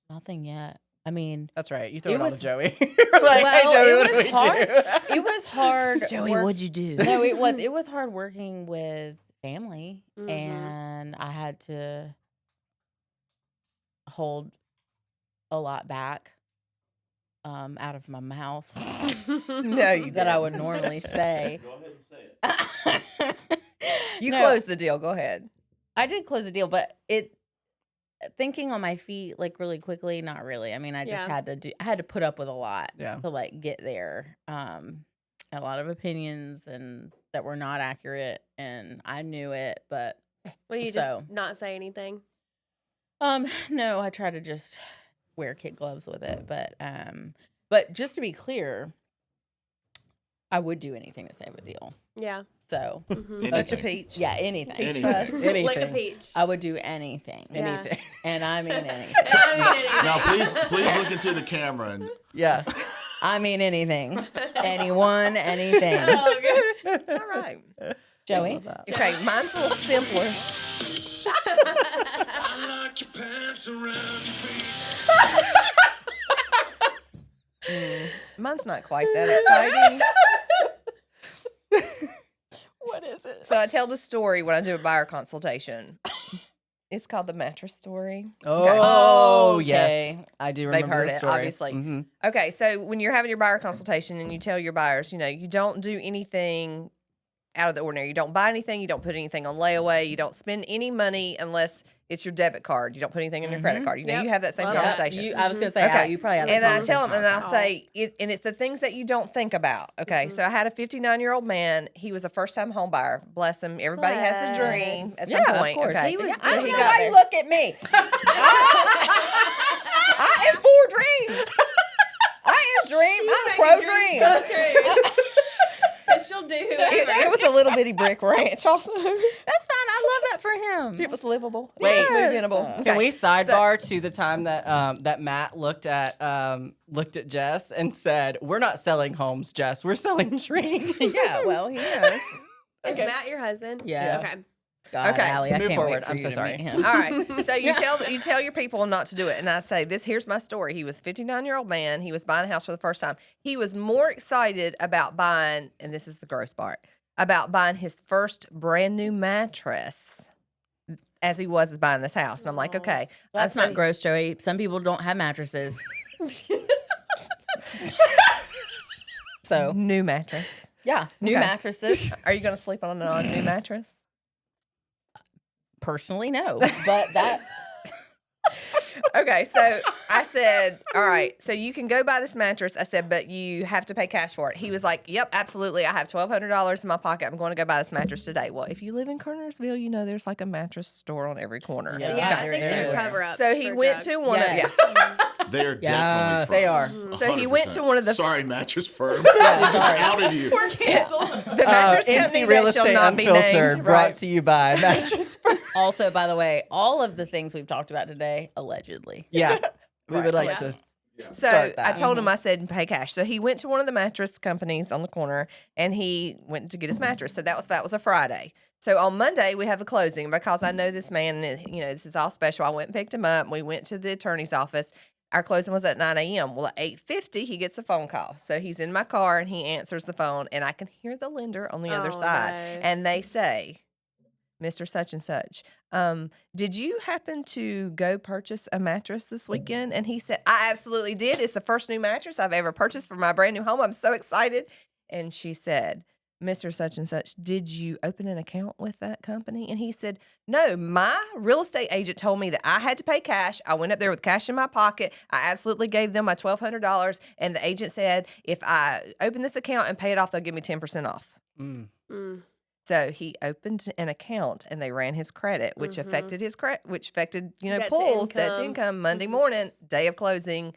Nothing yet. I mean, That's right. You throw It it, on was- to Joey. You're like, Well, "Hey, Joey, it what do was we hard. do?" it was hard. what'd you do? No, it was. It was hard working with family, Mhm. and I had to hold a lot back out of my mouth No, you that I didn't. would normally say. Go ahead and say it. You No, closed the deal. Go ahead. I did close the deal, but thinking on my feet like really quickly, not really. I mean, I just Yeah. I had to put up with a lot Yeah. to like get there. A lot of opinions and that were not accurate, and I knew it, but Will you So- just not say anything? no, I try to just wear kid gloves with it, but But just to be clear, I would do anything to save a deal. Yeah. So, Touch a Anything. peach. yeah, anything. Peach Anything. fuzz. Anything. Like a peach. I would do anything. Yeah. Anything. And I mean anything. Now, please look into the camera and Yeah. I mean anything. Anyone, anything. Oh, okay. All right. Joey? Okay, mine's a little simpler. Mine's not quite that exciting. What is it? So I tell the story when I do a buyer consultation. It's called the mattress story. Oh, Okay. yes. I do remember heard this it, story. obviously. Mhm. Okay, so when you're having your buyer consultation and you tell your buyers, you don't do anything out of the ordinary. You don't buy anything. You don't put anything on layaway. You don't spend any money unless it's your debit card. You don't put anything in your credit card. Yep. You have that same Love that. conversation. I was going to say, Okay. you probably have And that I tell them, and I conversation. say, and it's the things that you don't think about. Okay, so I had a 59-year-old man. He was a first-time home buyer. Bless him. Everybody has the dream at some Yeah, point. of course. Okay, He was I so don't he know got why there. you look at me. I am for dreams. I am dream. I'm pro dreams. And she'll do whoever. It was a little bitty brick ranch also. That's fine. I love that for him. It was livable. Wait. It was move-inable. Can Can Okay. we sidebar to the time that that Matt looked at Jess and said, "We're not selling homes, Jess. We're selling dreams." Yeah, well, he knows. Is Matt your husband? Yes. Okay. God, Okay, Allie, I move can't forward. wait for I'm you so to sorry. meet him. All right. So you tell your people not to do it. And I say, here's my story. He was a 59-year-old man. He was buying a house for the first time. He was more excited about buying, and this is the gross part, about buying his first brand new mattress as he was buying this house. And I'm like, okay. That's I not gross, Joey. Some people don't have mattresses. So, New mattress. yeah, new Okay. mattresses. Are you going to sleep on a new mattress? Personally, no. But that, Okay, so I said, all right, so you can go buy this mattress. I said, but you have to pay cash for it. He was like, yep, absolutely. I have $1,200 in my pocket. I'm going to go buy this mattress today. Well, if you live in Kernersville, you know there's like a mattress store on every corner. Yeah. Yeah, I there think they're is. cover-ups. So he for went drugs. to one Yes. of they are Yes, definitely they are. frauds. So he went to one of the- Sorry, mattress firm. We just outed you. We're canceled. the mattress company NC Real that shall Estate not be Unfiltered, named. brought Right. to you by Mattress Firm. also, by the way, all of the things we've talked about today, allegedly. Yeah, we would like Yeah. to So start that. I told him, I said, pay cash. So he went to one of the mattress companies on the corner and he went to get his mattress. So that was a Friday. So on Monday we have a closing because I know this man, and, this is all special. I went and picked him up. We went to the attorney's office. Our closing was at 9 a.m. Well, at 8:50 he gets a phone call. So he's in my car and he answers the phone and I can hear the lender on the other Oh, side. no. And they say, Mr. Such and Such, did you happen to go purchase a mattress this weekend? And he said, I absolutely did. It's the first new mattress I've ever purchased for my brand new home. I'm so excited. And she said, Mr. Such and Such, did you open an account with that company? And he said, no, my real estate agent told me that I had to pay cash. I went up there with cash in my pocket. I absolutely gave them my $1,200. And the agent said, if I open this account and pay it off, they'll give me 10% off. Mm. Mm. So he opened an account and they ran his credit, which Mhm. affected his credit, which affected, Debt to pulls, debt to income. income. Monday Mhm. morning, day of closing,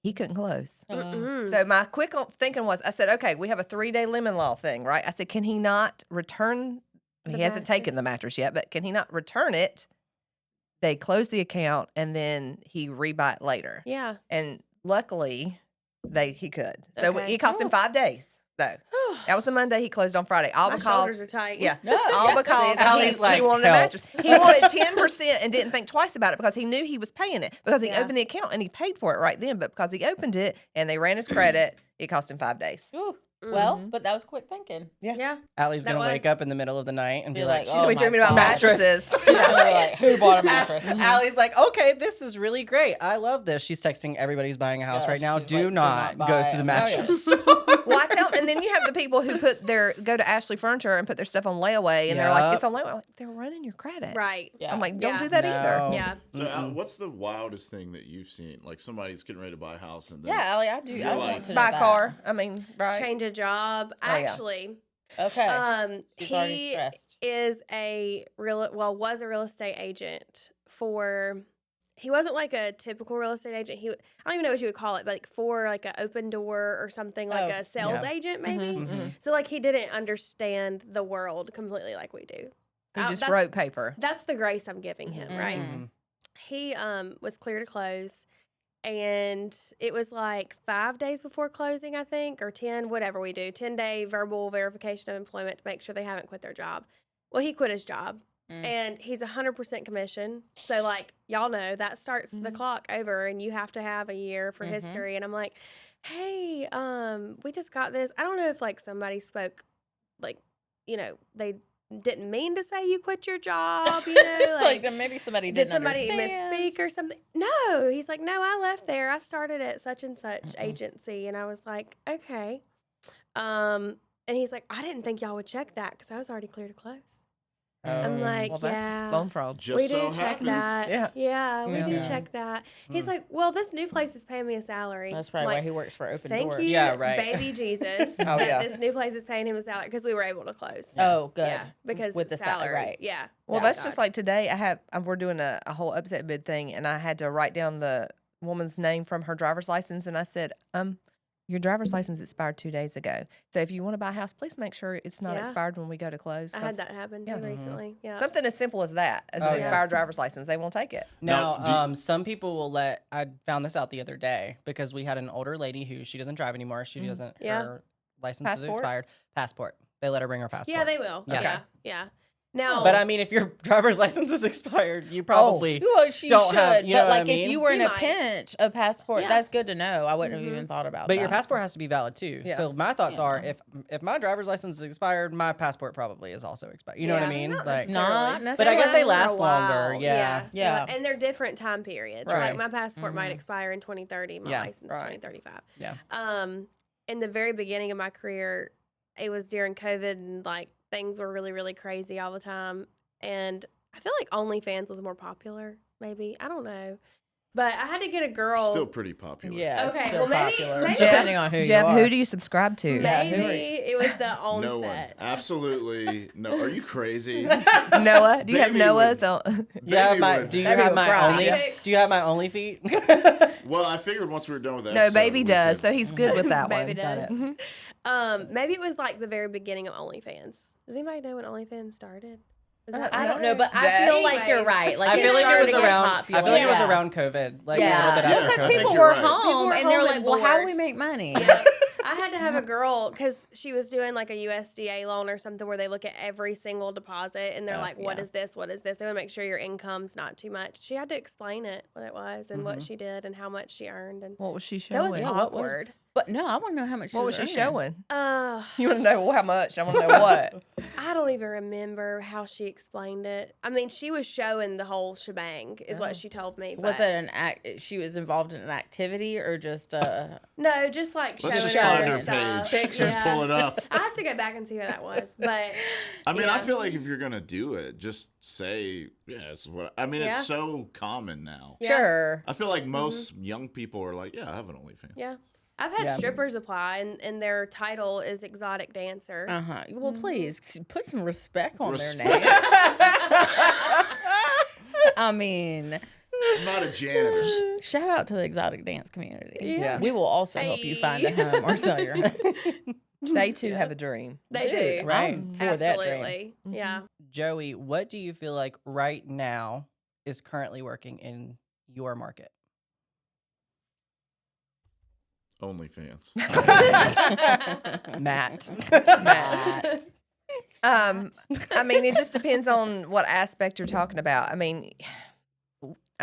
he couldn't close. Mm-mm. So my quick thinking was, I said, okay, we have a 3-day lemon law thing, right? I said, can he not return? The He hasn't taken the mattress. mattress yet, but can he not return it? They closed the account and then he rebuy it later. Yeah. And luckily, he could. So Okay. it cost him 5 days. though. That was the Monday. He closed on Friday. All My because shoulders are tight. yeah, No, all yeah. because Allie's he like, wanted a help. mattress. He wanted 10% and didn't think twice about it because he knew he was paying it because he Yeah. opened the account and he paid for it right then. But because he opened it and they ran his credit, it cost him 5 days. Ooh, well, Mm-hmm. but that was quick thinking. Yeah. Allie's That gonna wake was- up in the middle of the night and be Be like, like, She's oh gonna be my dreaming about gosh. mattresses. She's gonna be like, who bought a mattress? Allie's like, okay, this is really great. I love this. She's texting everybody who's buying a house Yeah, right now. she's Do like, do not not go buy to the it. mattress. Oh, yeah. Well, I tell them, and then you have the people who go to Ashley Furniture and put their stuff on layaway, and they're like, Yep. it's on layaway. I'm like, they're running your credit. Right. Yeah. I'm like, don't Yeah. do that No. either. Yeah. So, what's the wildest thing that you've seen? Like somebody's getting ready to buy a house and then Yeah, Allie, I do. You're I like- want to know Buy a that. car. I mean, right? Change a job. Oh, yeah. Actually, Okay. He's already he stressed. is was a real estate agent for. he wasn't like a typical real estate agent. I don't even know what you would call it, but like for like an open door or something, like a sales agent maybe. Mm-hmm. So like he didn't understand the world completely like we do. He just wrote paper. That's the grace I'm giving him, right? Mm-hmm. He was clear to close, and it was like 5 days before closing, I think, or 10, whatever we do, 10-day verbal verification of employment to make sure they haven't quit their job. Well, he quit his job. And he's 100% commission. So, like, y'all know that starts the clock over, and you have to have a year for history. And I'm like, hey, we just got this. I don't know if, like, somebody spoke, like, you know, they didn't mean to say you quit your job, you know? Like maybe somebody did didn't somebody understand. misspeak or something? No. He's like, no, I left there. I started at such and such agency. And I was like, okay. And he's like, I didn't think y'all would check that because I was already clear to close. I'm like, well, that's bone fraud. Just we so do check happens. that. Yeah, we do Yeah. check that. He's like, well, this new place is paying me a salary. That's probably I'm why like, he works for Open thank Door. you, Yeah, right. baby Jesus. Oh, that yeah. this new place is paying him a salary because we were able to close. Oh, good. Yeah, because with the salary, right. Yeah. Well, Oh, that's God. just like today. We're doing a whole upset bid thing, and I had to write down the woman's name from her driver's license, and I said, your driver's license expired 2 days ago. So if you want to buy a house, please make sure it's not Yeah. expired when we go to close. I 'cause had that happen too recently. Yeah. Something as simple as that, as Oh, an yeah. expired driver's license, they won't take it. Now, Now, some people will let. I found this out the other day because we had an older lady who she doesn't drive anymore. She doesn't. Yeah. Her license is Passport? expired. Passport. They let her bring her passport. Yeah, they will. Yeah. Yeah. Yeah. Now, But I mean, if your driver's license is expired, you probably. Well, she don't should, have- you know but what I like mean? if you were in You a might. pinch, a passport, Yeah. that's good to know. I wouldn't have even thought about But that. your passport has to be valid too. Yeah. So my thoughts are, Yeah. if my driver's license is expired, my passport probably is also expired. You know what I Yeah. mean? Not Like, Not But I guess they necessarily. last for a while. longer, yeah. Yeah. And they're different time periods. Right. Like my passport might expire in 2030, my Yeah. license Right. 2035. Yeah. In the very beginning of my career, it was during COVID and like things were really, really crazy all the time. And I feel like OnlyFans was more popular, maybe. I don't know. But I had to get a girl. Still pretty popular. Yeah, it's Okay, still well, maybe- popular. maybe- Depending on who Jeff, you are. who do you subscribe to? Yeah, Maybe who are it was the onset. No one. Absolutely no. Are you crazy? Noah? Do you have Baby Noah's? would- On? You have Baby my, would- do you Baby have would my cry. only? Pics. Do you have my only feet? Well, I figured once we were done with that. No, episode, baby we does, could- so he's good with that Baby one. does. Maybe it was like the very beginning of OnlyFans. Does anybody know when OnlyFans started? Was that I don't later? know, but I Jeff? feel like you're Anyways. right. Like I feel like it started was to get around. popular. I feel like it was Yeah. around COVID, like a Yeah, little bit Yeah, after because I COVID. think people you're were right. home People were and they're home like, and "Well, how do bored." we make money?" Yeah. I had to have a girl because she was doing like a USDA loan or something where they look at every single deposit and they're like, "What is this? What is this?" They want to make sure your income's not too much. She had to explain it, what it was, and what she did, and how much she earned, and What was she that showing? was Yeah, what was- awkward. But no, I want to know how much. What was she earning. showing? Uh, You want to know how much? I want to know what. I don't even remember how she explained it. I mean, she was showing the whole shebang, is what she told me. Was but- it an act? She was involved in an activity or just No, just like Let's showing just us find her and stuff. page. Pictures. Yeah. Pull it up. I have to go back and see who that was, but I mean, I Yeah. feel like if you're gonna do it, just say, "Yeah, it's what." I mean, Yeah. it's so common now. Yeah. sure? I feel like most young people are like, "Yeah, I have an OnlyFans." yeah. I've had Yeah. strippers apply, and their title is exotic dancer. Uh huh. Well, please put some respect on Respect. their name. I mean, I'm not a janitor. shout out to the exotic dance community. Yeah. We will also help you find a Hey. home or sell your home. They too have a dream. They Dude, do. Right. I'm for that dream. Absolutely. Yeah. Joey, what do you feel like right now is currently working in your market? OnlyFans. Matt. Matt. I mean, it just depends on what aspect you're talking about. I mean,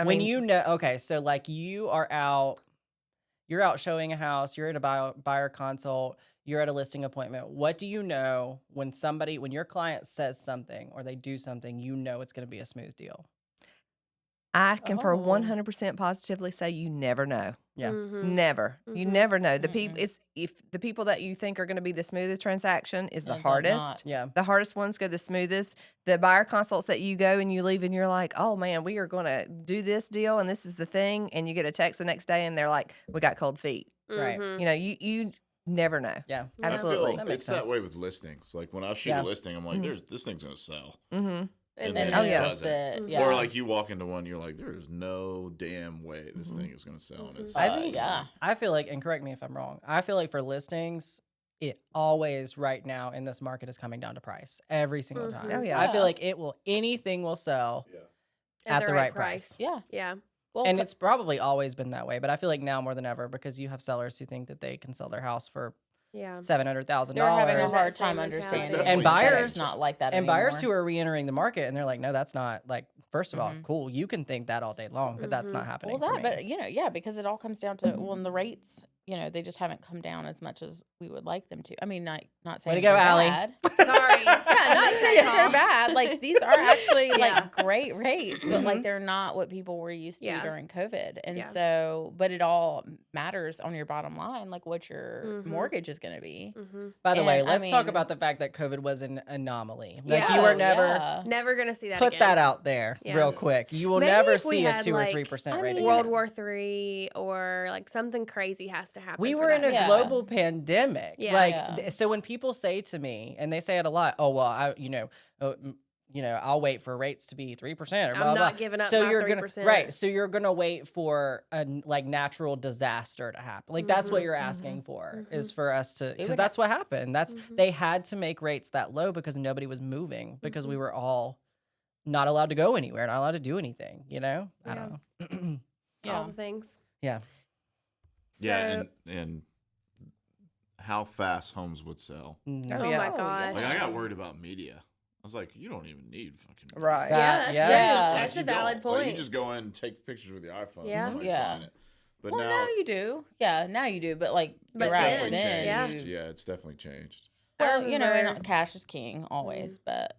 When you know, okay, so like you're out showing a house, you're at a buyer consult, you're at a listing appointment. What do you know when your client says something or they do something, you know it's going to be a smooth deal? I can for Oh. 100% positively say you never know. Yeah. Mhm. Never. You Mhm. never know. The people it's if the people that you think are going to be the smoothest transaction is the Ends up hardest. not. Yeah. The hardest ones go the smoothest. The buyer consults that you go and you leave and you're like, "Oh man, we are going to do this deal and this is the thing." And you get a text the next day and they're like, "We got cold feet." Right. Mhm. You know, you never know. Yeah. Absolutely. I That feel makes it's that sense. way with listings. Like when I shoot Yeah. a listing, I'm like, "This thing's gonna sell." Mm-hmm. And then Oh, it yeah. that's doesn't. it. Yeah. Or like you walk into one, you're like, there's no damn way this thing is going to sell. And it's I not. think- yeah. I feel like, and correct me if I'm wrong, I feel like for listings, it always right now in this market is coming down to price every single time. Oh, yeah. I feel like anything will sell at the right price. Yeah. Yeah. Well, And it's probably always been that way, but I feel like now more than ever because you have sellers who think that they can sell their house for Yeah. $700,000. they're having a That hard same time mentality. understanding. And that buyers- it's not like that And anymore. buyers who are re-entering the market and they're like, no, that's not like. First of all, cool. You can think that all day long, but that's not happening. Well, for that, me. but yeah, because it all comes down to and the rates, they just haven't come down as much as we would like them to. I mean, not saying Way to go, they're Allie. bad. Sorry. Yeah, not saying Call. they're bad. Like these are actually Yeah. like great rates, but like they're not what people were used to Yeah. during COVID. And Yeah. so, but it all matters on your bottom line, like what your Mhm. mortgage is going to be. Mm-hmm. By the way, and, I let's talk mean- about the fact that COVID was an anomaly. Like Yeah. you were Oh, never yeah. Never gonna see that put again. that out there Yeah. real quick. You will Maybe never if we see a had, 2 or like, 3% I rate mean, again. World War III or like something crazy has to happen. We for were in that. a Yeah. global pandemic. Yeah. Like, Yeah. so when people say to me, and they say it a lot, oh, well, I'll wait for rates to be 3% or blah, I'm blah. not giving up So my you're 3%. gonna, right. So you're going to wait for a like natural disaster to happen. Like that's what you're asking for is for us to, because would that's what happened. They had to make rates that low because nobody was moving because we were all not allowed to go anywhere, not allowed to do anything, I Yeah. don't know. all Yeah. the things. Yeah. Yeah, So- and how fast homes would sell. Mm. Oh, Oh yeah. my gosh. Like I got worried about media. I was like, you don't even need fucking media. Right. Yeah, that's Yeah. true. Yeah. Like, That's you a valid don't. Like, point. you just go in and take pictures with your iPhone. Yeah. And somebody's Yeah. buying it. But Well, now now you do. Yeah, now you do. But like, But you're it's right. definitely Then, yeah. changed. you- Yeah, it's definitely changed. well, I and remember- cash is king always. But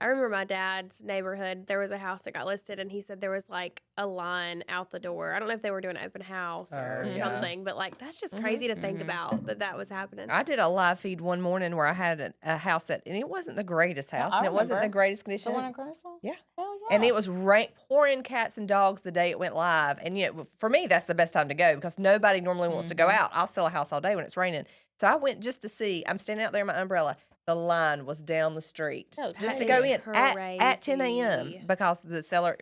I remember my dad's neighborhood. There was a house that got listed, and he said there was like a line out the door. I don't know if they were doing an open house or Oh, yeah. something, but like that's just crazy to think about that was happening. I did a live feed one morning where I had a house and it wasn't the greatest house, I and it wasn't the remember. greatest the condition. one in Kernersville? Yeah. Hell yeah. And it was pouring cats and dogs the day it went live. And for me, that's the best time to go because nobody normally wants to go out. I'll sell a house all day when it's raining. So I went just to see. I'm standing out there in my umbrella. The line was down the street That was just to crazy. go in at 10 Crazy. a.m. because the seller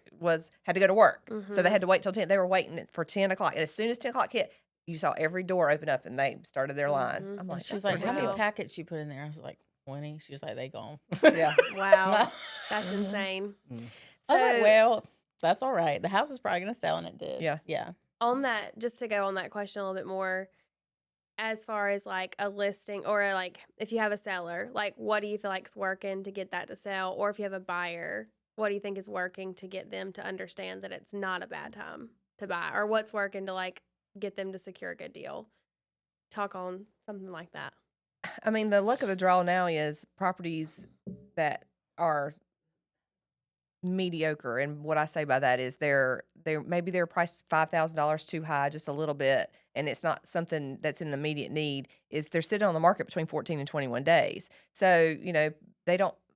had to go to work. So they had to wait till 10. They were waiting for 10 o'clock. And as soon as 10 o'clock hit, you saw every door open up and they started their line. I'm like, She was that's like, how many Wow. ridiculous. packets you put in there? I was like, 20. She was like, they gone. Yeah. Wow, that's insane. I was like, So- well, that's all right. The house is probably going to sell, and it did. Yeah. Yeah. On that, just to go on that question a little bit more, as far as like a listing or like if you have a seller, like what do you feel like's working to get that to sell? Or if you have a buyer, what do you think is working to get them to understand that it's not a bad time to buy? Or what's working to like get them to secure a good deal? Talk on something like that. I mean, the luck of the draw now is properties that are mediocre, and what I say by that is they're maybe they're priced $5,000 too high, just a little bit, and it's not something that's in immediate need. Is they're sitting on the market between 14 and 21 days, so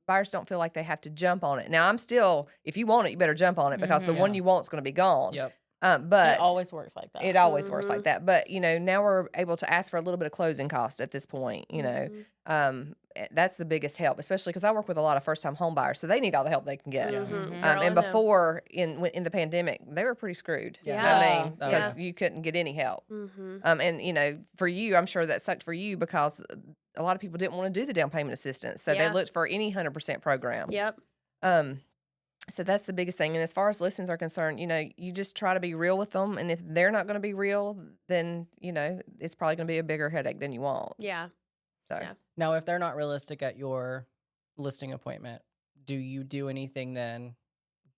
buyers don't feel like they have to jump on it. Now, I'm still, if you want it, you better jump on it because the one Yeah. you want is going to be gone. Yep. But It always works like that. it always works like that. But now we're able to ask for a little bit of closing cost at this point. That's the biggest help, especially because I work with a lot of first-time home buyers, so they need all the help they can get. Mhm. Mhm. Girl, I And know. before in the pandemic, they were pretty screwed. Yeah. I mean, Yeah. because you couldn't get any help. Mhm. And for you, I'm sure that sucked for you because a lot of people didn't want to do the down payment assistance, so Yeah. they looked for any 100% program. Yep. So that's the biggest thing. And as far as listings are concerned, you just try to be real with them. And if they're not going to be real, then, it's probably going to be a bigger headache than you want. Yeah. So Yeah. Now, if they're not realistic at your listing appointment, do you do anything then?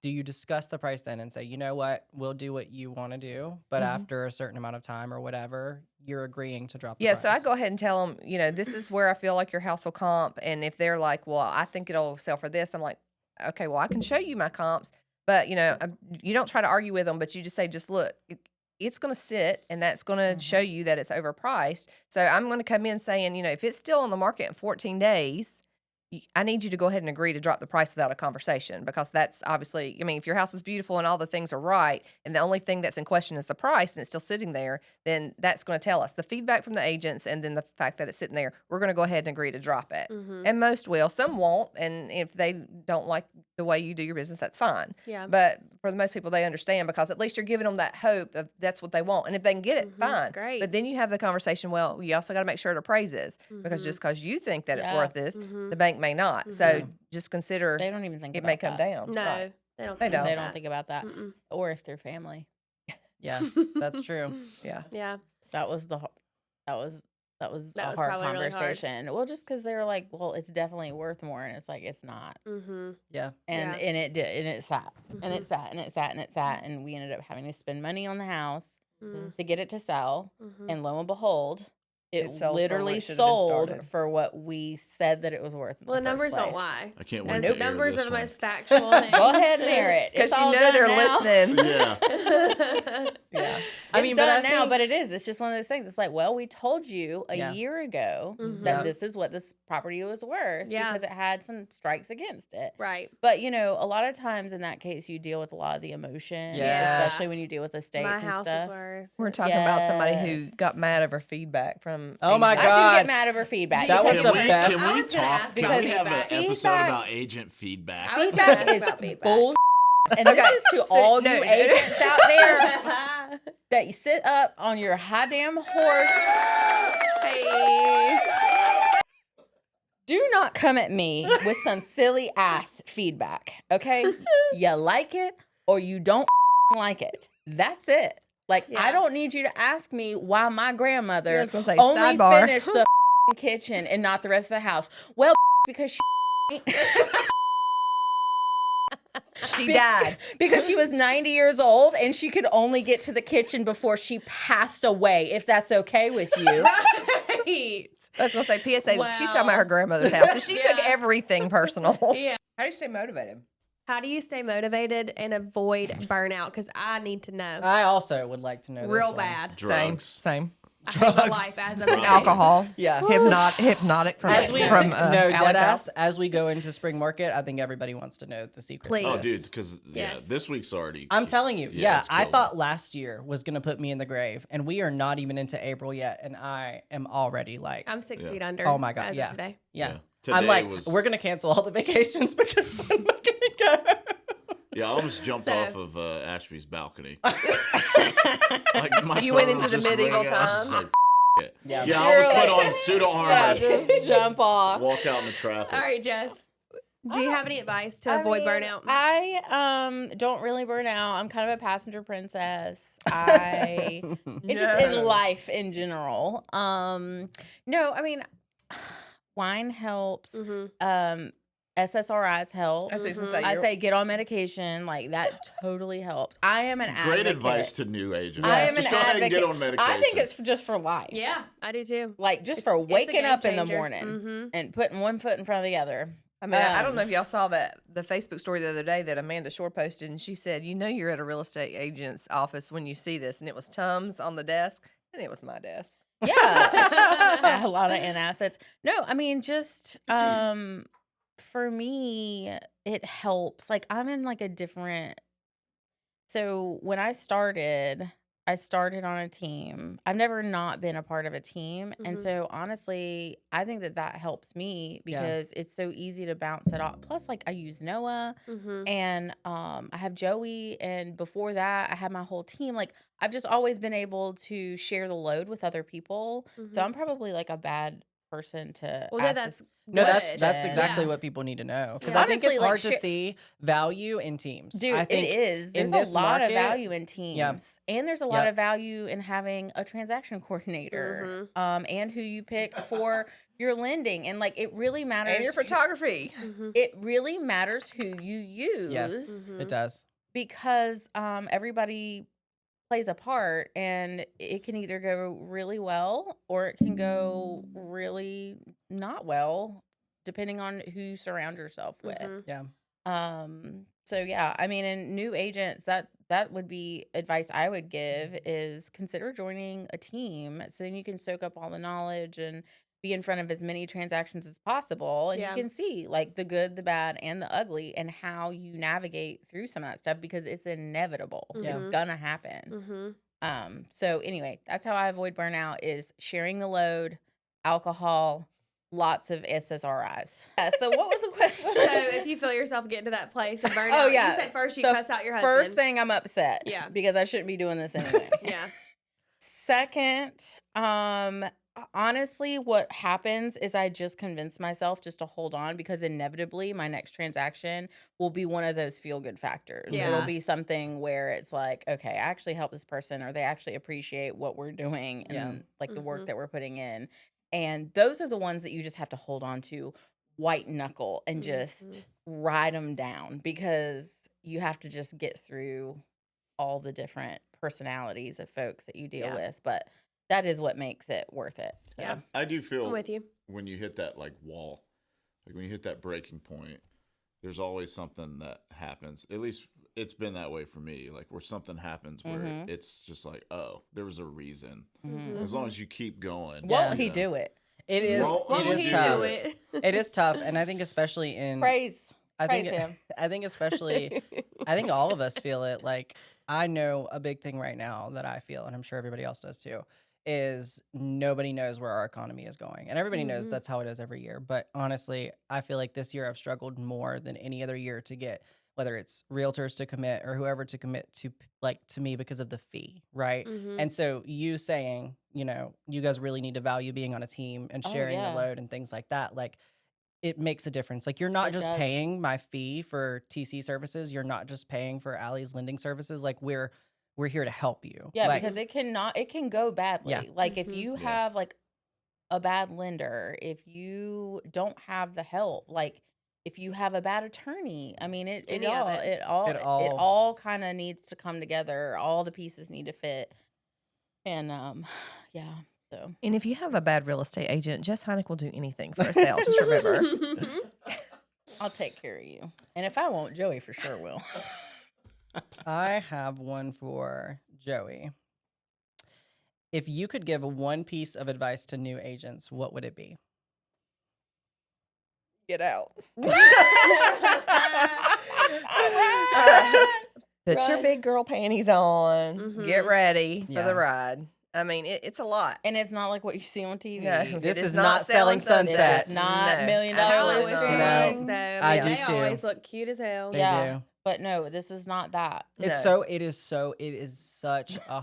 Do you discuss the price then and say, you know what, we'll do what you want to do, but Mhm. after a certain amount of time or whatever, you're agreeing to drop the yeah, price? so I go ahead and tell them, this is where I feel like your house will comp. And if they're like, well, I think it'll sell for this, I'm like, okay, well, I can show you my comps. But, you don't try to argue with them, but you just say, just look, it's going to sit and that's going to show you that it's overpriced. So I'm going to come in saying, if it's still on the market in 14 days, I need you to go ahead and agree to drop the price without a conversation, because that's obviously, if your house is beautiful and all the things are right, and the only thing that's in question is the price and it's still sitting there, then that's going to tell us the feedback from the agents and then the fact that it's sitting there. We're going to go ahead and agree to drop it. Mhm. And most will. Some won't. And if they don't like the way you do your business, that's fine. Yeah. But for the most people, they understand because at least you're giving them that hope of that's what they want. And if they can get it, fine. Great. But then you have the conversation, well, you also got to make sure it appraises because just because you think that it's worth this, the bank may not. So just consider They don't even think it about may come that. down. No, Right. they don't. They think don't. They about don't think about that. Or if they're family. Yeah, that's true. Yeah. Yeah. That was a hard probably really hard. conversation. Well, just because they were like, well, it's definitely worth more, and it's like it's not. Yeah. And Yeah. and it did, and it sat, and it sat, and it sat, and it sat, and we ended up having to spend money on the house to get it to sell. And lo and behold, it It sold for what literally it should have been sold started. for what we said that it was worth. In Well, the numbers first don't place. lie. I can't And wait to air numbers this are the one. most factual thing. Go ahead and air it. Because It's you all know done they're now. listening. Yeah. Yeah. I It's mean, but done I now, think- but it is. It's just one of those things. It's like, well, we told you a Yeah. year ago that this is what this property was worth Yeah. because it had some strikes against it. Right. But a lot of times in that case, you deal with a lot of the emotion, Yes. especially when you deal with estates My and house stuff. is worth. We're talking about somebody who Yes. got mad over feedback from. Oh my agents. I do God. get mad over feedback. That was because the best. Can I we was gonna talk? ask Can about we have an feedback. episode Feedback- about agent feedback? I was gonna feedback ask is about feedback. bull. And this Okay, is to so- all no, you no. agents out there that you sit up on your high damn horse. Hey. Do not come at me with some silly ass feedback, okay? You like it or you don't like it. That's it. Like, I Yeah. don't need you to ask me why my I grandmother was gonna say, only sidebar. finished the kitchen and not the rest of the house. Well, because She died. because she was 90 years old and she could only get to the kitchen before she passed away, if that's okay with you. Right. I was gonna say PSA. She's talking Wow. about her grandmother's house, so she took Yeah. everything personal. Yeah. How do you stay motivated? How do you stay motivated and avoid burnout? Because I need to know I also would like to know this real one. bad. Drugs. Same. I hate my Drugs. life as of today. Alcohol. Yeah. Hypnotic from As we from no Alex dead house. ass, as we go into spring market, I think everybody wants to know the secret. Please. to Oh, this. dude, because Yes. this week's already. I'm telling you, yeah, it's I killed. thought last year was gonna put me in the grave, and we are not even into April yet, and I am already like, I'm 6 Yeah. feet under. Oh my God, As yeah. of today. yeah. Yeah. I'm Today like, was- we're gonna cancel all the vacations because we're not gonna go. Yeah, I almost jumped So- off of Ashby's balcony. Like, my You went phone into was the just medieval ringing. I was just times? like, it. Yeah. Yeah, I almost You're put like- on pseudo Yeah, armor, just jump off. walk out in the traffic. All right, Jess. Do you have any advice to I avoid mean, burnout? I don't really burn out. I'm kind of a passenger princess. It just in No. life in general. No, I mean, wine helps. Mm-hmm. SSRIs help. I was just gonna say, I you're- say get on medication. Like that totally helps. I am an Great advocate. advice to new agents. I am Just an go ahead and advocate. get on medication. I think it's just for life. Yeah, I do too. Like just It's- for it's a waking game up in the changer. morning Mhm. and putting one foot in front of the other. I mean, I don't know Um, if y'all saw the Facebook story the other day that Amanda Shore posted, and she said, "You know, you're at a real estate agent's office when you see this," and it was Tums on the desk, and it was my desk. Yeah. A lot of in assets. No, I mean just for me it helps. Like I'm in like a different so when I started on a team. I've never not been a part of a team. And Mhm. so honestly, I think that helps me Yeah. because it's so easy to bounce it off. Plus like I use Noah Mm-hmm. and I have Joey, and before that I had my whole team. Like I've just always been able to share the load with other people. So I'm probably like a bad person to Well, no, ask that's this No, that's question. exactly Yeah. what people need to know because Yeah. I think Honestly, it's like, hard to see value in teams. Dude, I think it is. in There's this a lot of market- value in teams. And there's a lot Yep. of value in having a transaction coordinator and who you pick for your lending. And like it really matters. And your photography. Mm-hmm. It really matters who you use. Yes, Mhm. it does. Because everybody plays a part, and it can either go really well or it can go really not well, depending on who you surround yourself with. Mm-hmm. Yeah. So yeah, I mean, in new agents, that would be advice I would give is consider joining a team so then you can soak up all the knowledge and be in front of as many transactions as possible, and Yeah. you can see like the good, the bad, and the ugly, and how you navigate through some of that stuff because it's inevitable. Yeah. It's gonna happen. Mm-hmm. So anyway, that's how I avoid burnout is sharing the load, alcohol, lots of SSRIs. Yeah, so what was the question? So if you feel yourself getting to that place of burnout, Oh, yeah. you said first you The cuss out your husband. First thing, I'm upset. Yeah. Because I shouldn't be doing this anyway. Yeah. Second, honestly, what happens is I just convince myself just to hold on, because inevitably my next transaction will be one of those feel good factors. Yeah. It'll be something where it's like, okay, I actually helped this person, or they actually appreciate what we're doing and Yeah. like the Mhm. work that we're putting in. And those are the ones that you just have to hold on to, white knuckle, and just ride them down, because you have to just get through all the different personalities of folks that you deal Yeah. with. But that is what makes it worth it. So. Yeah. I do feel I'm with you. when you hit that like wall, like when you hit that breaking point, there's always something that happens. At least it's been that way for me. Like where something happens where Mhm. it's just like, oh, there was a reason. Mhm. As long as you keep going. Yeah. Won't he do it? It is. Won't Won't it is he tough. do it? It is tough, and I think especially in Praise. I think Praise him. I think especially I think all of us feel it. Like I know a big thing right now that I feel, and I'm sure everybody else does too, is nobody knows where our economy is going. And everybody knows Mhm. that's how it is every year. But honestly, I feel like this year I've struggled more than any other year to get whether it's realtors to commit or whoever to commit to to me because of the fee, right? Mhm. And so you saying, you guys really need to value being on a team and Oh, sharing yeah. the load and things like that. Like it makes a difference. Like you're not It just does. paying my fee for TC services. You're not just paying for Allie's lending services. Like we're here to help you. Yeah, Like, because it can go badly. Yeah. Like if Mhm. you Yeah. have like a bad lender, if you don't have the help, like if you have a bad attorney, I mean it Any of it. it It all- all kind of needs to come together. All the pieces need to fit. And yeah. So And if you have a bad real estate agent, Jess Heineck will do anything for a sale. Just remember. I'll take care of you. And if I won't, Joey for sure will. I have one for Joey. If you could give one piece of advice to new agents, what would it be? Get out. Right. Put your Run. big girl panties on. Get Mhm. ready for Yeah. the ride. I mean, it's a lot. And it's not like what you see on TV. No, This it is not selling sunset. This is not No, $1 million absolutely listing. not. Hollywood No. though. I They do too. always look cute as hell. They Yeah. do. But no, this is not that. It is such a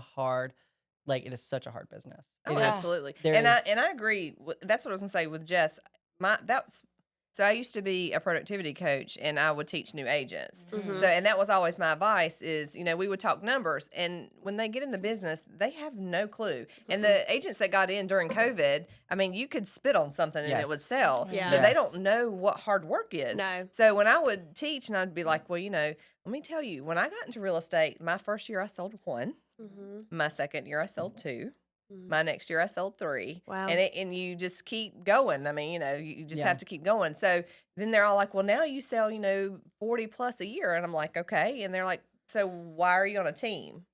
hard business. Oh, It is- absolutely. there And is- I agree. That's what I was gonna say with Jess. So I used to be a productivity coach, and I would teach new agents. Mhm. So, and that was always my advice: is we would talk numbers, and when they get in the business, they have no clue. And the agents that got in during COVID, I mean, you could spit on something and it would Yes. sell. Yeah. So they Yes. don't know what hard work is. No. So when I would teach, and I'd be like, well, let me tell you, when I got into real estate, my first year I sold 1. Mhm. My second year I sold 2. Mhm. My next year I sold 3. Wow. And you just keep going. I mean, you just Yeah. have to keep going. So then they're all like, well, now you sell, 40 plus a year. And I'm like, okay. And they're like, so why are you on a team?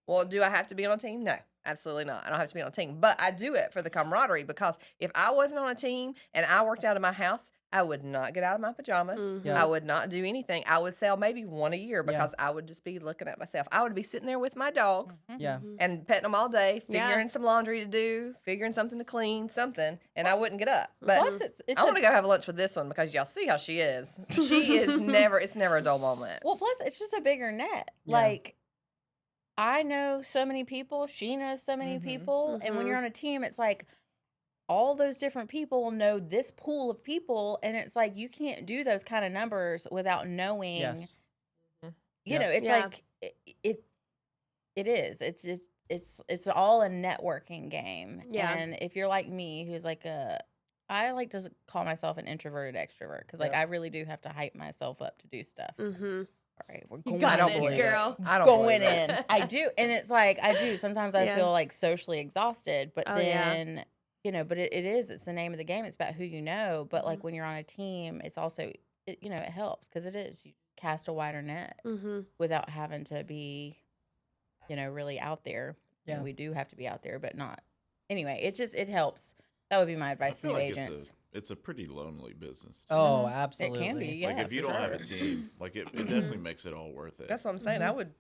Well, do I have to be on a team? No, absolutely not. I don't have to be on a team, but I do it for the camaraderie, because if I wasn't on a team and I worked out of my house, I would not get out of my pajamas. Mhm. Yeah. I would not do anything. I would sell maybe 1 a year, Yeah. because I would just be looking at myself. I would be sitting there with my dogs Yeah. and petting them all day, Yeah. figuring some laundry to do, figuring something to clean, something, and I wouldn't get up. But Plus, it's I want to go have lunch with this one, because y'all see how she is. She is it's never a dull moment. Well, plus it's just a bigger net. Yeah. Like I know so many people, she knows so many Mhm. people, and when Mhm. you're on a team, it's like all those different people know this pool of people, and it's like you can't do those kind of numbers without knowing. Yes. You Yep. know, it's Yeah. like it is. It's just it's all a networking game. Yeah. And if you're like me, who's like I like to call myself an introverted extrovert, because like Yep. I really do have to hype myself up to do stuff. Mhm. All right, we're You going got don't this, believe it. girl. I don't going believe it. in. I do, and it's like I do. Sometimes I Yeah. feel like socially exhausted, but Oh, yeah. then but it is. It's the name of the game. It's about who you know. But like when you're on a team, it's also it helps, because it is you cast a wider net Mhm. without having to be really out there. Yeah. And we do have to be out there, but not anyway. It helps. That would be my I advice to feel new like agents. it's a pretty lonely business. Oh, Mhm. absolutely. It can be. Yeah, Like if you for don't have a sure. team, like it definitely makes it all worth it. That's what I'm saying. I would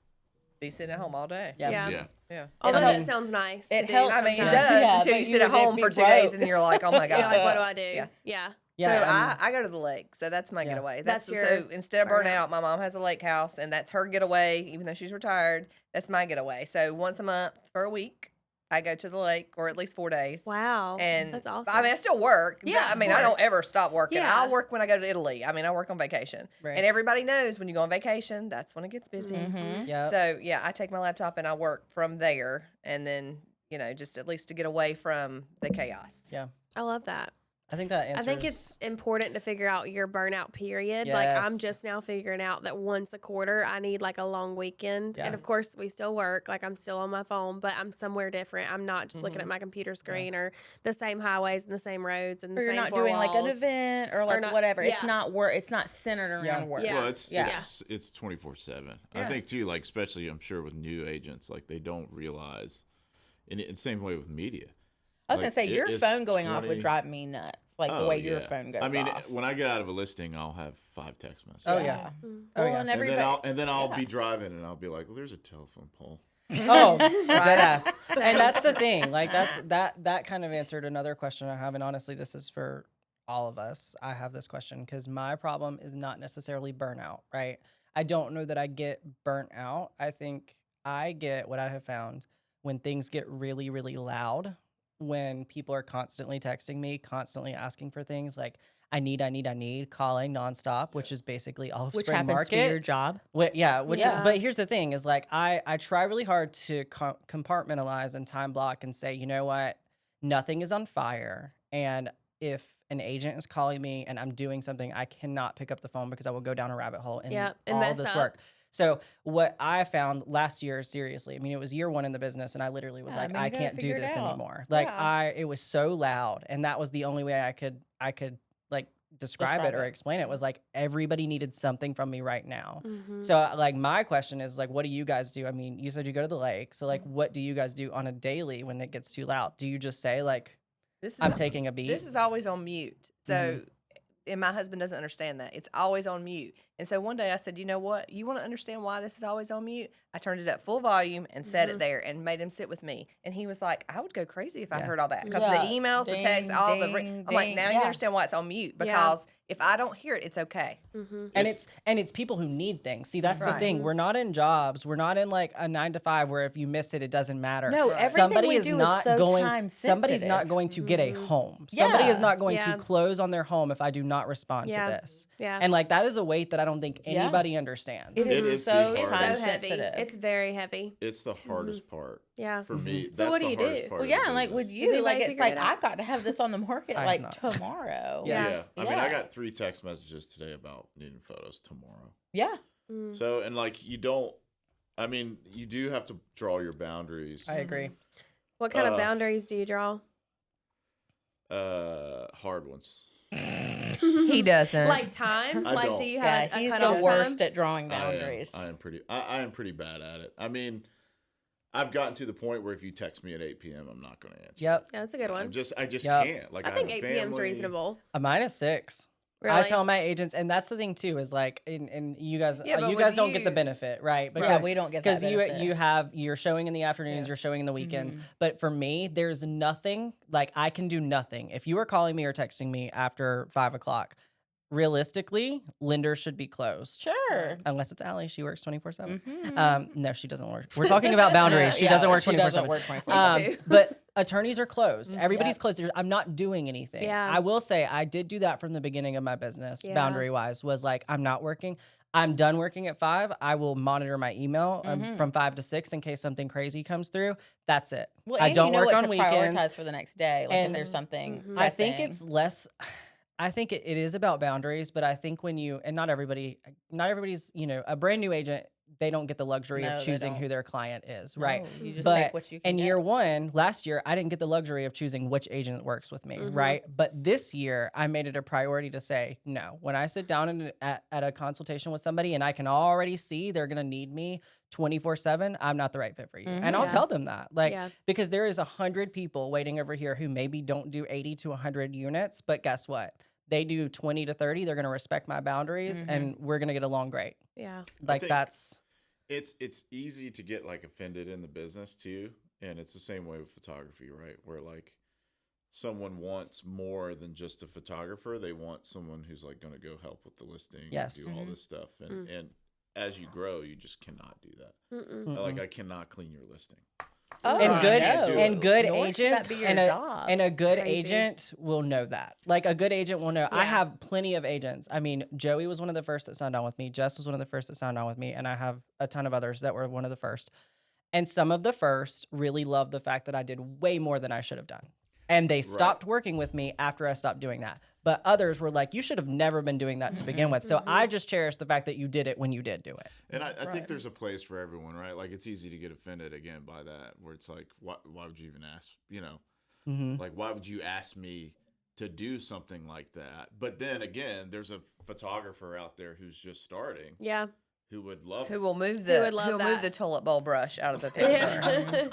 be sitting at home all day. Yeah. Yeah. Although helps- it sounds nice. it to do helps I mean, it sometimes. does Yeah, until but you you sit at would home be for 2 days broke. and you're like, oh my god. You're like, what do I do? Yeah. Yeah. So Yeah, I go to the lake, so that's my Yeah. getaway. That's So your instead of burnout. burnout, my mom has a lake house, and that's her getaway. Even though she's retired, that's my getaway. So once a month for a week, I go to the lake, or at least 4 days. Wow. And that's awesome. I mean, I still work. Yeah, I of mean, I don't course. ever stop working. Yeah. I'll work when I go to Italy. I mean, I work on vacation, Right. and everybody knows when you go on vacation, that's when it gets busy. Mhm. Yeah. So yeah, I take my laptop and I work from there, and then just at least to get away from the chaos. Yeah. I love that. I think that answers. I think it's important to figure out your burnout period. Like I'm Yes. just now figuring out that once a quarter I need like a long weekend. Yeah. And of course we still work. Like I'm still on my phone, but I'm somewhere different. I'm not just looking Mhm. at my computer screen or the same highways and the same roads and the Or you're same not four doing like an walls. event or like not- whatever. It's yeah. not work. It's not centered around Yeah. work. Yeah. Well, it's Yeah. it's 24/7. Yeah. I think too, like especially I'm sure with new agents, like they don't realize, and it's same way with media. I was Like, gonna say it your is phone going off 20 would drive me nuts. Like the Oh, way your yeah. phone goes I mean, off. when I get out of a listing, I'll have 5 text messages. Oh, yeah. Mm. Oh, Well, yeah. and And everybody. then I'll yeah. be driving and I'll be like, well, there's a telephone pole. Oh, dead ass. And that's the thing. Like that kind of answered another question I have, and honestly, this is for all of us. I have this question because my problem is not necessarily burnout, right? I don't know that I get burnt out. I think I get what I have found when things get really, really loud, when people are constantly texting me, constantly asking for things like I need, calling nonstop, which is basically all of Which spring happens market. to be your job. Yeah. But here's the thing is like I try really hard to compartmentalize and time block and say, you know what, nothing is on fire, and if an agent is calling me and I'm doing something, I cannot pick up the phone because I will go down a rabbit hole and Yeah, and all mess of this up. work. So what I found last year, seriously, I mean, it was year 1 in the business, and I literally was Yeah, I like, mean, I you gotta can't do figure it this out. anymore. Like Yeah. it was so loud, and that was the only way I could like describe it or it. explain it, was like everybody needed something from me right now. Mhm. So like my question is like, what do you guys do? I mean, you said you go to the lake. So like, what do you guys do on a daily when it gets too loud? Do you just say like, This is I'm taking a beat? This is always on mute. So, and my husband doesn't understand that. It's always on mute. And so one day I said, you know what? You want to understand why this is always on mute? I turned it up full volume and set it there and made him sit with me. And he was like, I would go crazy if I Yeah. heard all that. Because Yeah. the emails, the texts, Ding, all ding, I'm like, ding. now you Yeah. understand why it's on mute. Yeah. Because if I don't hear it, it's okay. Mhm. and it's people who need things. See, that's the Right. thing. We're not in jobs. We're not in like a 9 to 5 where if you miss it, it doesn't matter. No, Right. everything Somebody we is do not is so going. time Somebody's not sensitive. going to get a Mhm. home. Somebody is Yeah. not going Yeah. to close on their home if I do not respond Yeah. to this. Yeah. And like that is a weight that I don't think Yeah. anybody understands. It It is is the so it's so time hardest. heavy. sensitive. It's very heavy. It's the hardest part Yeah. for me. So That's what do the you hardest do? part Well, of yeah, the and like business. with you, like anybody it's figured like it out? I've got to have this on the market I have like not. tomorrow. Yeah. I mean, I got 3 text messages today about needing photos tomorrow. Yeah. Mm. So, and like you don't, I mean, you do have to draw your boundaries. I agree. What kind of Uh, boundaries do you draw? Hard ones. He doesn't. Like time? I Like don't. do you Yeah, have a he's cutoff the worst time? at drawing I boundaries. am pretty bad at it. I mean, I've gotten to the point where if you text me at 8 p.m., I'm not going to answer. Yep. Yeah, that's a good one. I just Yep. can't. Like I think have a 8 p.m. is family. reasonable. Mine is 6. Really? I tell my agents, and that's the thing too, is like, and you guys, Yeah, but you with guys don't get the you- benefit, right? Yeah, we don't get that because you benefit. you're showing in the afternoons, Yeah. you're showing in the weekends. Mhm. But for me, there's nothing like I can do nothing. If you are calling me or texting me after 5 o'clock, realistically, lenders should be closed. Sure. Unless it's Allie, she works 24/7. Mhm. No, she doesn't work. We're talking about boundaries. She Yeah, doesn't work she doesn't 24/7. work 24/7. Used to. But attorneys are closed. Mhm. Everybody's Yep. closed. I'm not doing anything. Yeah. I will say I did do that from the beginning of my business, Yeah. boundary wise, was like, I'm not working. I'm done working at 5. I will monitor my email Mhm. from 5 to 6 in case something crazy comes through. That's it. Well, I and don't you know work what on to weekends. prioritize for the next day. Like And- if there's something. Mhm. I think pressing. it's less. I think it is about boundaries, but I think when you, and not everybody's, a brand new agent, they don't get the luxury No, of they choosing don't. who their client is, right? No, you just But take what you can in get. year 1, last year, I didn't get the luxury of choosing which agent works with me, Mhm. right? But this year, I made it a priority to say, no, when I sit down at a consultation with somebody and I can already see they're going to need me 24/7, I'm not the right fit for you. And I'll Yeah. tell them that, like, Yeah. because there is 100 people waiting over here who maybe don't do 80 to 100 units, but guess what? They do 20 to 30. They're going to respect my boundaries Mhm. and we're going to get along great. Yeah. Like think- that's, it's easy to get like offended in the business too, and it's the same way with photography, right? Where like someone wants more than just a photographer. They want someone who's like going to go help with the listing, Yes. and do all this stuff, and as you grow, you just cannot do that. Mm-mm. Like I cannot clean your listing. Oh, And I good can't do and it. good Nor should that agents be your and a job. and a good crazy. agent will know that. Like a good agent will know. I Yeah. have plenty of agents. I mean, Joey was one of the first that signed on with me. Jess was one of the first that signed on with me, and I have a ton of others that were one of the first. And some of the first really loved the fact that I did way more than I should have done. And they stopped working with me after I stopped doing that. But others were like, you should have never been doing that to begin with. So I just cherish the fact that you did it when you did do it. And I think there's a place for everyone, right? Like it's easy to get offended again by that, where it's like, why would you even ask? You know, like why would you ask me to do something like that? But then again, there's a photographer out there who's just starting, Yeah. who would love Who it. will move Who the would love who will move that. the toilet bowl brush out of the picture? Yeah.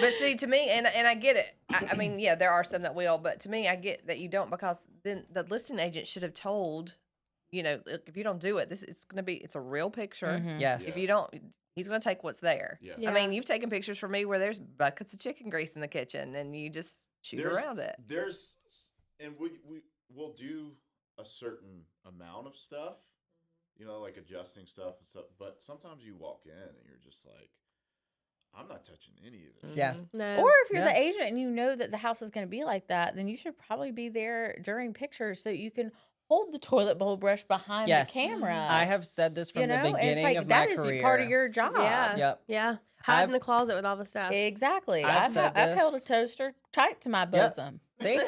But see, to me, and I get it. I mean, yeah, there are some that will, but to me, I get that you don't, because then the listing agent should have told, you know, look, if you don't do it, it's a real picture. Yes. If you don't, he's gonna take what's there. Yeah. Yeah. I mean, you've taken pictures for me where there's buckets of chicken grease in the kitchen, and you just shoot around it. And we'll do a certain amount of stuff, you know, like adjusting stuff and stuff. But sometimes you walk in and you're just like, I'm not touching any of this. Yeah. No. Or if you're Yeah. the agent and you know that the house is going to be like that, then you should probably be there during pictures so you can hold the toilet bowl brush behind Yes. the camera. I have said this from you know, the and it's beginning like of that my is career. part of your job. Yeah. Yep. Yeah. Hide in I've- the closet with all the stuff. Exactly. I've I've said held a this. toaster tight to my bosom. See?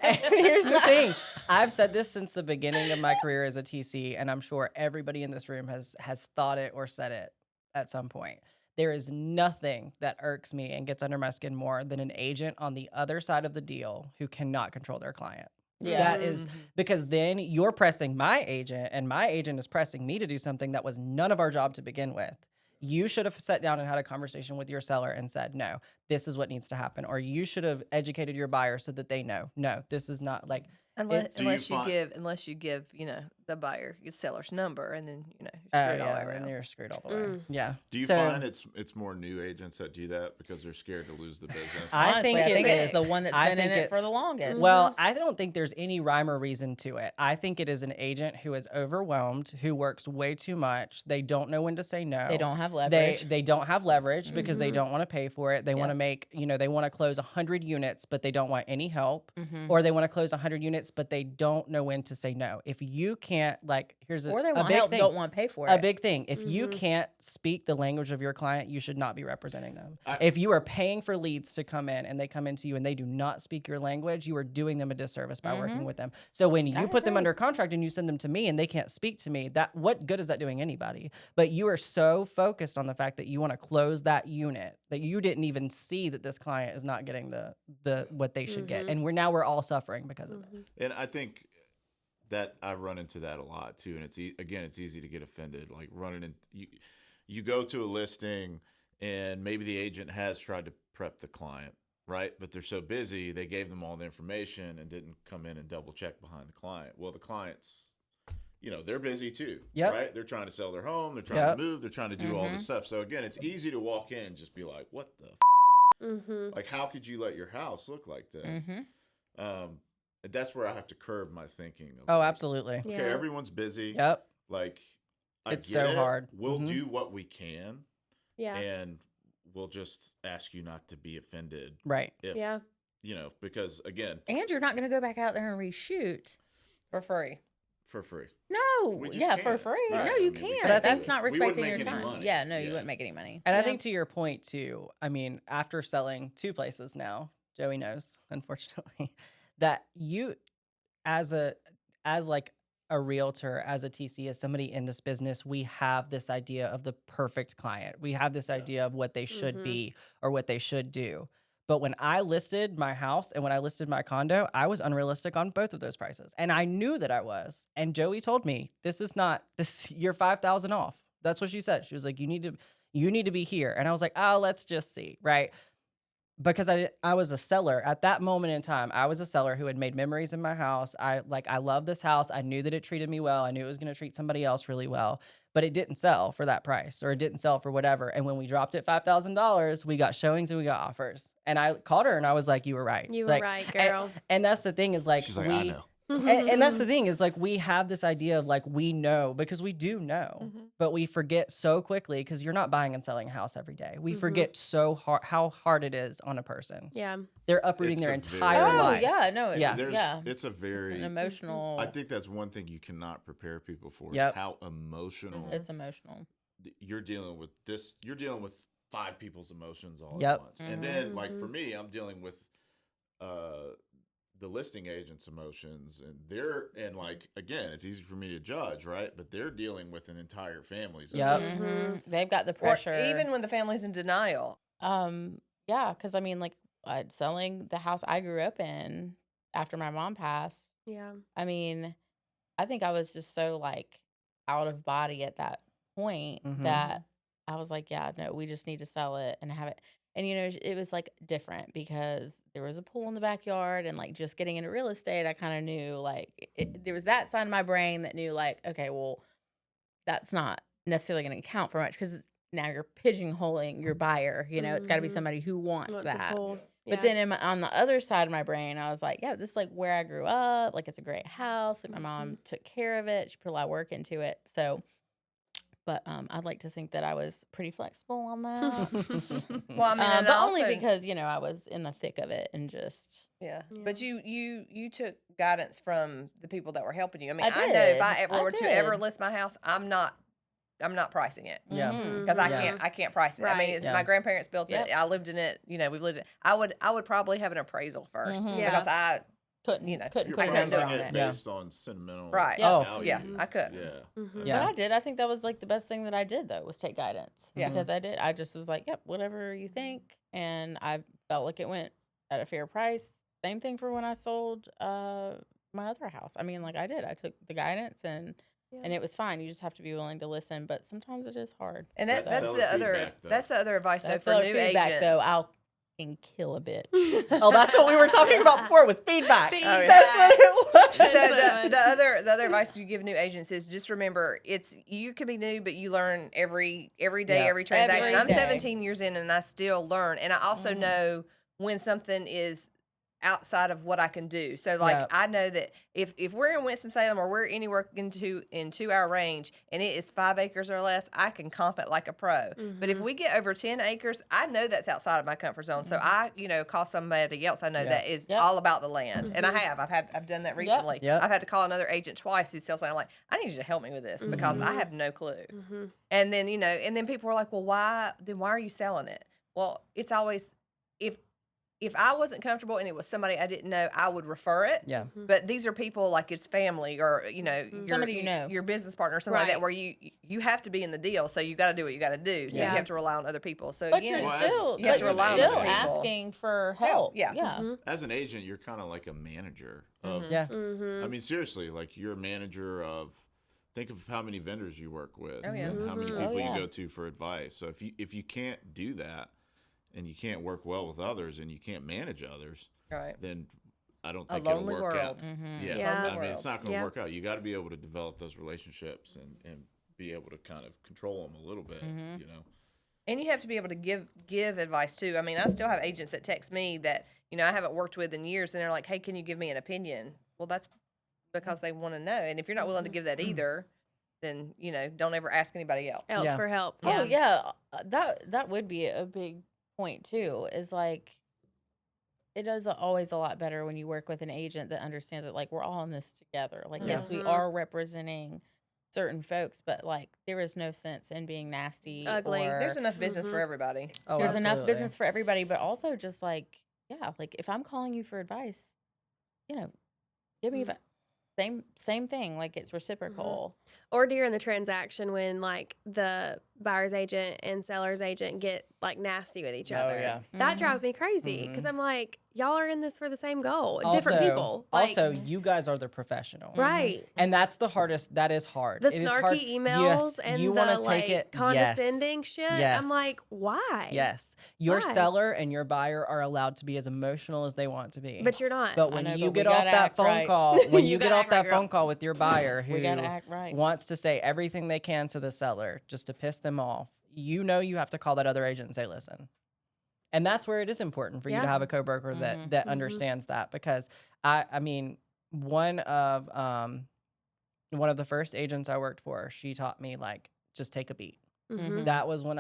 And here's the thing. I've said this since the beginning of my career as a TC, and I'm sure everybody in this room has thought it or said it at some point. There is nothing that irks me and gets under my skin more than an agent on the other side of the deal who cannot control their client. Yeah. That is because then you're pressing my agent, and my agent is pressing me to do something that was none of our job to begin with. You should have sat down and had a conversation with your seller and said, no, this is what needs to happen. Or you should have educated your buyer so that they know, no, this is not like, Unless, Do you find- unless you give, you know, the buyer your seller's number, and then you know, oh screw it all yeah, around. then you're screwed all the way. Yeah. Do you So, find it's more new agents that do that because they're scared to lose the business? I think Honestly, I think it it's is. the one that's I been in think it for the it's- longest. Well, I don't think there's any rhyme or reason to it. I think it is an agent who is overwhelmed, who works way too much. They don't know when to say no. They don't have They leverage. they don't have leverage because they don't want to pay for it. They want Yeah. to make, you know, they want to close 100 units, but they don't want any help. Mhm. Or they want to close 100 units, but they don't know when to say no. If you can't, like, here's Or they a want big help, thing. don't want to pay for A it. big thing. If you can't speak the language of your client, you should not be representing them. I- If you are paying for leads to come in and they come into you and they do not speak your language, you are doing them a disservice by working with them. So when you I put them agree. under contract and you send them to me and they can't speak to me, that what good is that doing anybody? But you are so focused on the fact that you want to close that unit that you didn't even see that this client is not getting the what they should get. And we're all suffering because of it. And I think that I've run into that a lot too. And it's easy to get offended. Like running in, you go to a listing and maybe the agent has tried to prep the client, right? But they're so busy, they gave them all the information and didn't come in and double check behind the client. Well, the clients, you know, they're busy too, Yep. right? They're trying to sell their home, they're trying Yep. to move, they're trying to do all this stuff. So again, it's easy to walk in and just be like, what the like, how could you let your house look like this? And that's where I have to curb my thinking. Of Oh, like, absolutely. Okay, Yeah. everyone's busy. Yep. Like, I It's get so it. hard. We'll Mhm. do what we can, Yeah. and we'll just ask you not to be offended. Right. If, Yeah. you know, because again, And you're not going to go back out there and reshoot. for free. for free. No, We just yeah, for can't. free. Right. No, I you mean, we can't. But I think That's not we wouldn't respecting make your any time. money. Yeah, no, you Yeah. wouldn't make any money. And I Yeah. think to your point too, I mean, after selling 2 places now, Joey knows, unfortunately, that you as like a realtor, as a TC, as somebody in this business, we have this idea of the perfect client. We have this idea of what they should be or what they should do. But when I listed my house and when I listed my condo, I was unrealistic on both of those prices. And I knew that I was. And Joey told me, you're 5,000 off. That's what she said. She was like, you need to be here. And I was like, oh, let's just see. Right. Because I was a seller at that moment in time. I was a seller who had made memories in my house. I love this house. I knew that it treated me well. I knew it was going to treat somebody else really well. but it didn't sell for that price, or it didn't sell for whatever. And when we dropped it $5,000, we got showings and we got offers. And I called her and I was like, you were right. You were Like, right, girl. And that's the thing is like, She's like, I know. and that's the thing is like, we have this idea of like, we know, because we do know, but we forget so quickly, because you're not buying and selling a house every day. We forget so hard how hard it is on a person. Yeah. They're uprooting It's their a entire very- life. yeah, no, it's, Yeah. yeah. It's a It's very. an emotional. I think that's one thing you cannot prepare people for. Is Yep. how emotional It's emotional. you're dealing with this. You're dealing with 5 people's emotions all Yep. at once, and then like for me, I'm dealing with the listing agent's emotions, and like again, it's easy for me to judge, right? But they're dealing with an entire family's Yep. emotions. They've got the Or pressure. even when the family's in denial. Yeah, because I mean, like selling the house I grew up in after my mom passed. Yeah. I mean, I think I was just so like out of body at that point that I was like, yeah, no, we just need to sell it and have it. And, you know, it was like different because there was a pool in the backyard, and like just getting into real estate, I kind of knew like there was that side of my brain that knew like, okay, well, that's not necessarily going to count for much because now you're pigeonholing your buyer. You know, it's got to be somebody who wants Wants a that. pool. But Yeah. then on the other side of my brain, I was like, yeah, this is like where I grew up. Like, it's a great house. Like, my mom took care of it. She put a lot of work into it. So, but I'd like to think that I was pretty flexible on that. Well, I mean, and but also, only because, you know, I was in the thick of it and just. yeah. Yeah. But you took guidance from the people that were helping you. I mean, I I know if did. I ever I were to ever did. list my house, I'm not pricing it. Yeah. Mhm. Because Yeah. I can't price it. I mean, Right. it's, Yeah. my grandparents built Yep. it. I lived in it. You know, we've lived in it. I would probably have an appraisal 1st Mhm. Yeah. because I Couldn't, You know, couldn't You're put a pricing number on it it. Yeah. based on sentimental right. Yeah. Oh. value. Yeah, I could. Yeah. Yeah. But I did. I think that was like the best thing that I did though was take guidance. Yeah. Because I did. I just was like, yep, whatever you think. And I felt like it went at a fair price. Same thing for when I sold my other house. I mean, like I did. I took the guidance and it was fine. You just have to be willing to listen. But sometimes it is hard. And That's that's seller the other feedback, though. that's the other advice That's though for seller new feedback agents. though. I'll fucking kill a bitch. Oh, that's what we were talking about before was feedback. Feedback. That's what it was. So That's the other advice you give new agents is just remember you can be new, but you learn every day, Yeah. every transaction. Every I'm day. 17 years in and I still learn, and I also know when something is outside of what I can do. So like Yeah. I know that if we're in Winston-Salem or we're anywhere in 2-hour range and it is 5 acres or less, I can comp it like a pro. But if we get over 10 acres, I know that's outside of my comfort zone. So I, call somebody else I know Yeah. that is Yep. all about the land. And I've done that recently. Yep. I've had to call another agent twice who sells land. I'm like, I need you to help me with this because I have no clue. Mm-hmm. And then, and then people were like, well, why are you selling it? Well, it's always, if I wasn't comfortable and it was somebody I didn't know, I would refer it. Yeah. But these are people like it's family or, Somebody you know. your business partner or something like that Right. where you have to be in the deal. So you got to do what you got to do. So Yeah. you have to rely on other people. So But again, you're Well, still, you have but to you're rely on still other people. asking for help. Yeah. Yeah. As an agent, you're kind of like a manager of. Yeah. Mm-hmm. I mean, seriously, like you're a manager of. Think of how many vendors you work with, Oh, yeah. and how many Oh, people yeah. you go to for advice. So if you can't do that, and you can't work well with others, and you can't manage others, right. then I don't A think it'll lonely work world. out. Mm-hmm. Yeah, Yeah. I mean, it's not going to Yeah. work out. You got to be able to develop those relationships and be able to kind of control them a little bit. Mm-hmm. You know. And you have to be able to give advice too. I mean, I still have agents that text me that, I haven't worked with in years and they're like, hey, can you give me an opinion? Well, that's because they want to know. And if you're not willing to give that either, then, don't ever ask anybody else. Else Yeah. for help. Oh yeah, that would be a big point too. Is like, it is always a lot better when you work with an agent that understands that like we're all in this together. Like yes, we Mhm. are representing certain folks, but like there is no sense in being nasty. Ugly. Or There's enough business for everybody. Oh, there's enough absolutely. business for everybody, but also just like like if I'm calling you for advice, give me same thing. Like it's reciprocal. Or during the transaction when like the buyer's agent and seller's agent get like nasty with each other. yeah. That drives me crazy because Mhm. I'm like, y'all are in this for the same goal. Different people. Like, Also, you guys are the professionals. right. And that's the hardest. That is hard. The It is snarky hard. emails Yes, and you the wanna like take it. condescending shit. Yes. I'm like, why? Yes. Your Why? seller and your buyer are allowed to be as emotional as they want to be. But you're not. But I when know, you but we get off gotta that act phone right. call, when You you get gotta off act right, that girl. phone call with your buyer who We gotta act right. wants to say everything they can to the seller just to piss them off, you know you have to call that other agent and say, listen. And that's where it is important for you to Yeah. have a co-broker that Mhm. understands that, because I mean, one of the first agents I worked for, she taught me like, just take a beat. Mhm. That was when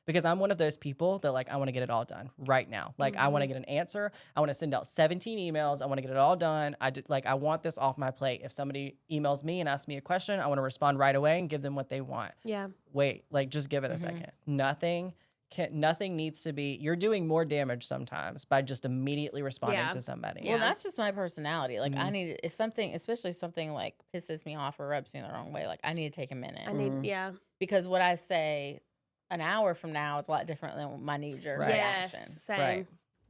because I'm one of those people that like, I want to get it all done right now. Like I want to get an answer. I want to send out 17 emails. I want to get it all done. I want this off my plate. If somebody emails me and asks me a question, I want to respond right away and give them what they want. Yeah. Wait, like just give it a second. Nothing needs to be, you're doing more damage sometimes by just immediately responding Yeah. to somebody. Yeah. Well, that's just my personality. Like, I Mhm. need, if something, especially something like pisses me off or rubs me the wrong way, like, I need to take a minute. I need, yeah. Because what I say an hour from now is a lot different than my knee jerk Right. Yes. reaction. Same. Right.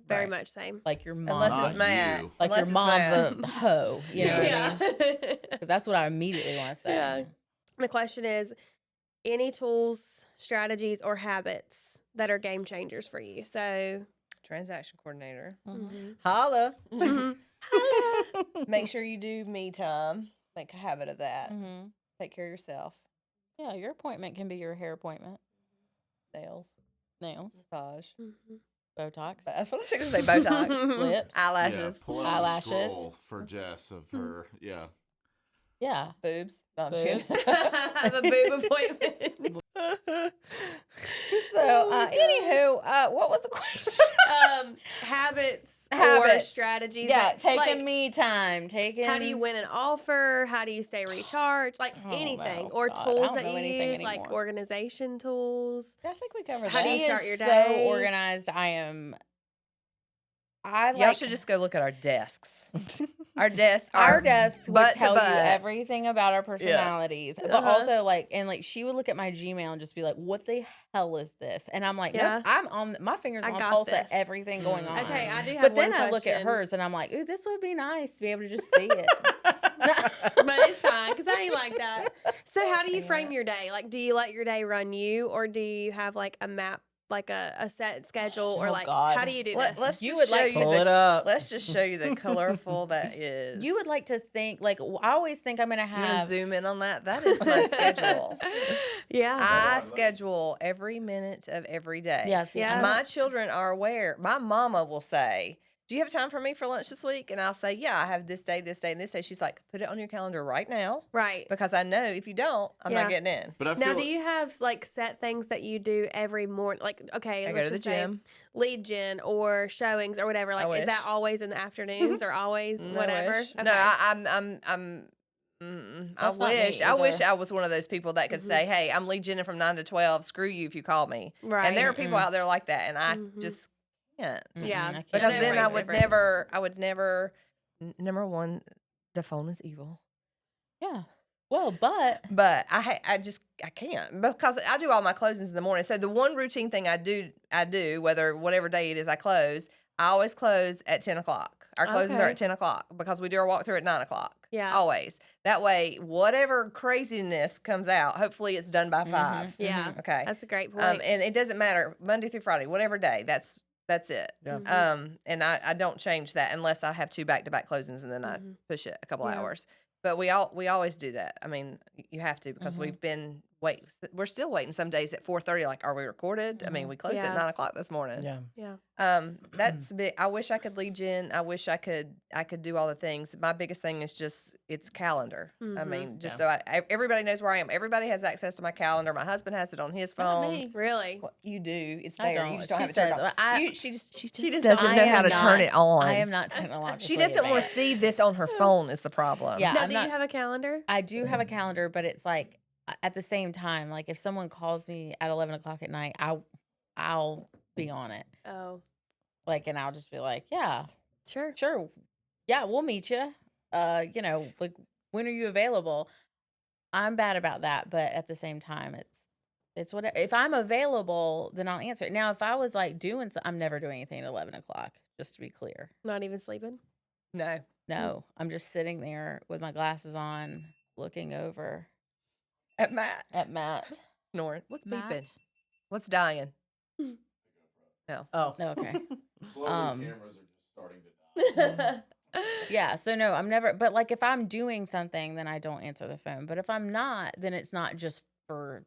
Very Right. much same. Like your mom, Unless Not it's Matt. you. like Unless your it's mom's Matt. a hoe. You know what I mean? Yeah. Because that's what I immediately want to say. Yeah. The question is, any tools, strategies, or habits that are game changers for you? So, Transaction coordinator. Mhm. Holla. Make sure you do me time. Make a habit of that. Mhm. Take care of yourself. Yeah, your appointment can be your hair appointment, Nails, nails, massage. Botox, That's what I was going to say. Botox, lips. eyelashes, Yeah, pull out Eyelashes. the scroll for Jess of her. Yeah. Yeah. boobs. No, I'm just Boobs. kidding. Have a boob appointment. So, anywho, what was the question? Habits, or Habits. strategies. Yeah, that- taking like, me time. Taking. how do you win an offer? How do you stay recharged? Like Oh, anything. no, or God, I tools don't that know you anything use, like anymore. organization tools. I think we covered How that. do you She start is your so day? organized. I Y'all like should just go look at our desks. Our desks our are desks would butt to tell you butt. everything about our personalities, but Uh-huh. also like, and like she would look at my Gmail and just be like, "What the hell is this?" And I'm like, Yeah. "Nope, I'm on my fingers I on got pulse this. at everything going on." Okay, I do have But then one I look at question. hers and I'm like, "Ooh, this would be nice to be able to just see it." But it's fine because I ain't like that. So how do you frame your day? Like, do you let your day run you, or do you have like a map, like a set schedule, or Oh, like God. how do you do Let, this? let's You just would show like you Pull the, it up. Let's just show you the colorful that is. You would like to think like I always think I'm gonna You want to have. zoom in on that? That is my schedule. Yeah. I schedule every minute of every day. Yes, Yeah. My children are aware. My mama will say, "Do you have time for me for lunch this week?" And I'll say, "Yeah, I have this day, and this day." She's like, "Put it on your calendar right now Right. because I know if you don't, I'm Yeah. not getting in." But I Now, feel do you have like set things that you do every morning? Like, okay, I go let's to the just say gym. lead gen or showings or whatever. Like, is that wish. always in the afternoons or always No, whatever? wish. Okay. No, I'm. I That's not me wish. I wish either. I was one of those people that could say, "Hey, I'm lead genning from 9 to 12. Screw you if you call me." Right. And there are people out there like that, and I Mhm. just can't. Yeah. I can't. Because And then I everybody's would different. never. I would never. Number one, the phone is evil. Yeah. Well, but But I just I can't because I do all my closings in the morning. So the one routine thing I do whatever day it is I close, I always close at 10:00. Our closings are Okay. at 10:00 because we do our walkthrough at 9:00. Yeah. Always. That way, whatever craziness comes out, hopefully it's done by 5. Yeah. Okay. That's a great point. And it doesn't matter Monday through Friday, whatever day. That's it. Yeah. And I don't change that unless I have 2 back-to-back closings and then I push it a couple Yeah. hours. But we always do that. I mean, you have to because we're still waiting some days at 4:30. Like, are we recorded? I mean, we closed Yeah. at 9:00 this morning. Yeah. yeah. That's big. I wish I could lead gen. I wish I could do all the things. My biggest thing is just it's calendar. I mean, just so everybody knows where I am. Everybody has access to my calendar. My husband has it on his not phone. me. Really? Well, you do. It's I there. You don't. just don't She have it turned says, on. She just just doesn't I know how am to turn not- it on. I am not technologically. She doesn't want to advanced. see this on her phone. Is the problem? Yeah. Now, I'm do not- you have a calendar? I do have a calendar, but it's like at the same time, like if someone calls me at 11:00 at night, I'll be on it. Oh, Like, and I'll just be like, yeah, sure. sure, yeah, we'll meet you. Like when are you available? I'm bad about that, but at the same time, it's It's whatever. If I'm available, then I'll answer it. Now, if I was like I'm never doing anything at 11 o'clock, just to be clear. Not even sleeping. No. No, I'm just sitting there with my glasses on, looking over At Matt. at Matt. Snoring. What's Matt? beeping? What's dying? No. Oh, Okay. Slowly, Um, cameras are just starting to die. Yeah, so no, I'm never, but like if I'm doing something, then I don't answer the phone. But if I'm not, then it's not just for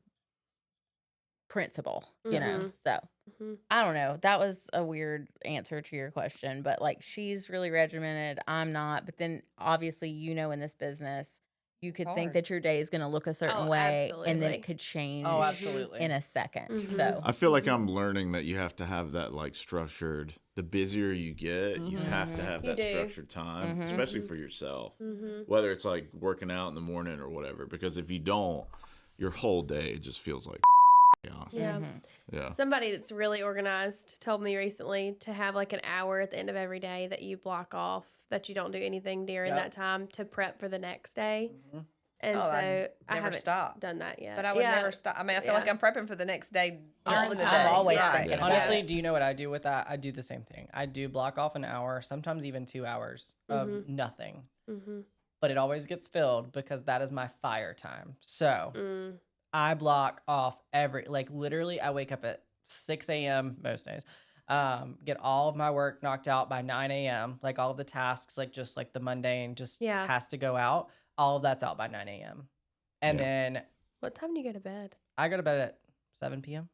principle, you know? Mhm. So Mhm. I don't know. That was a weird answer to your question, but like she's really regimented. I'm not. But then obviously, in this business, you could think Hard. that your day is going to look a certain Oh, way and then absolutely. it could change oh, absolutely. in a 2nd. Mhm. So I feel like I'm learning that you have to have that like structured. The busier you get, you have to have You that do. structured time, Mhm. especially for yourself. Mhm. Whether it's like working out in the morning or whatever, because if you don't, your whole day just feels like chaos. Yeah. Yeah. Somebody that's really organized told me recently to have like an hour at the end of every day that you block off, that you don't do anything during Yep. that time to prep for the next day. Mhm. And Oh, so I I never haven't stop. done that yet. But I would Yeah. never stop. I mean, I feel like Yeah. I'm prepping for the next day Yeah, during the I'm day. always Right. thinking about Honestly, it. do you know what I do with that? I do the same thing. I do block off an hour, sometimes even 2 hours of nothing, Mhm. but it always gets filled because that is my fire time. So Mm. I block off literally, I wake up at 6 a.m. most days. Get all of my work knocked out by 9 a.m. Like all of the tasks, like just like the mundane, just Yeah. has to go out. All of that's out by 9 a.m. And Yeah. then What time do you go to bed? I go to bed at 7 p.m.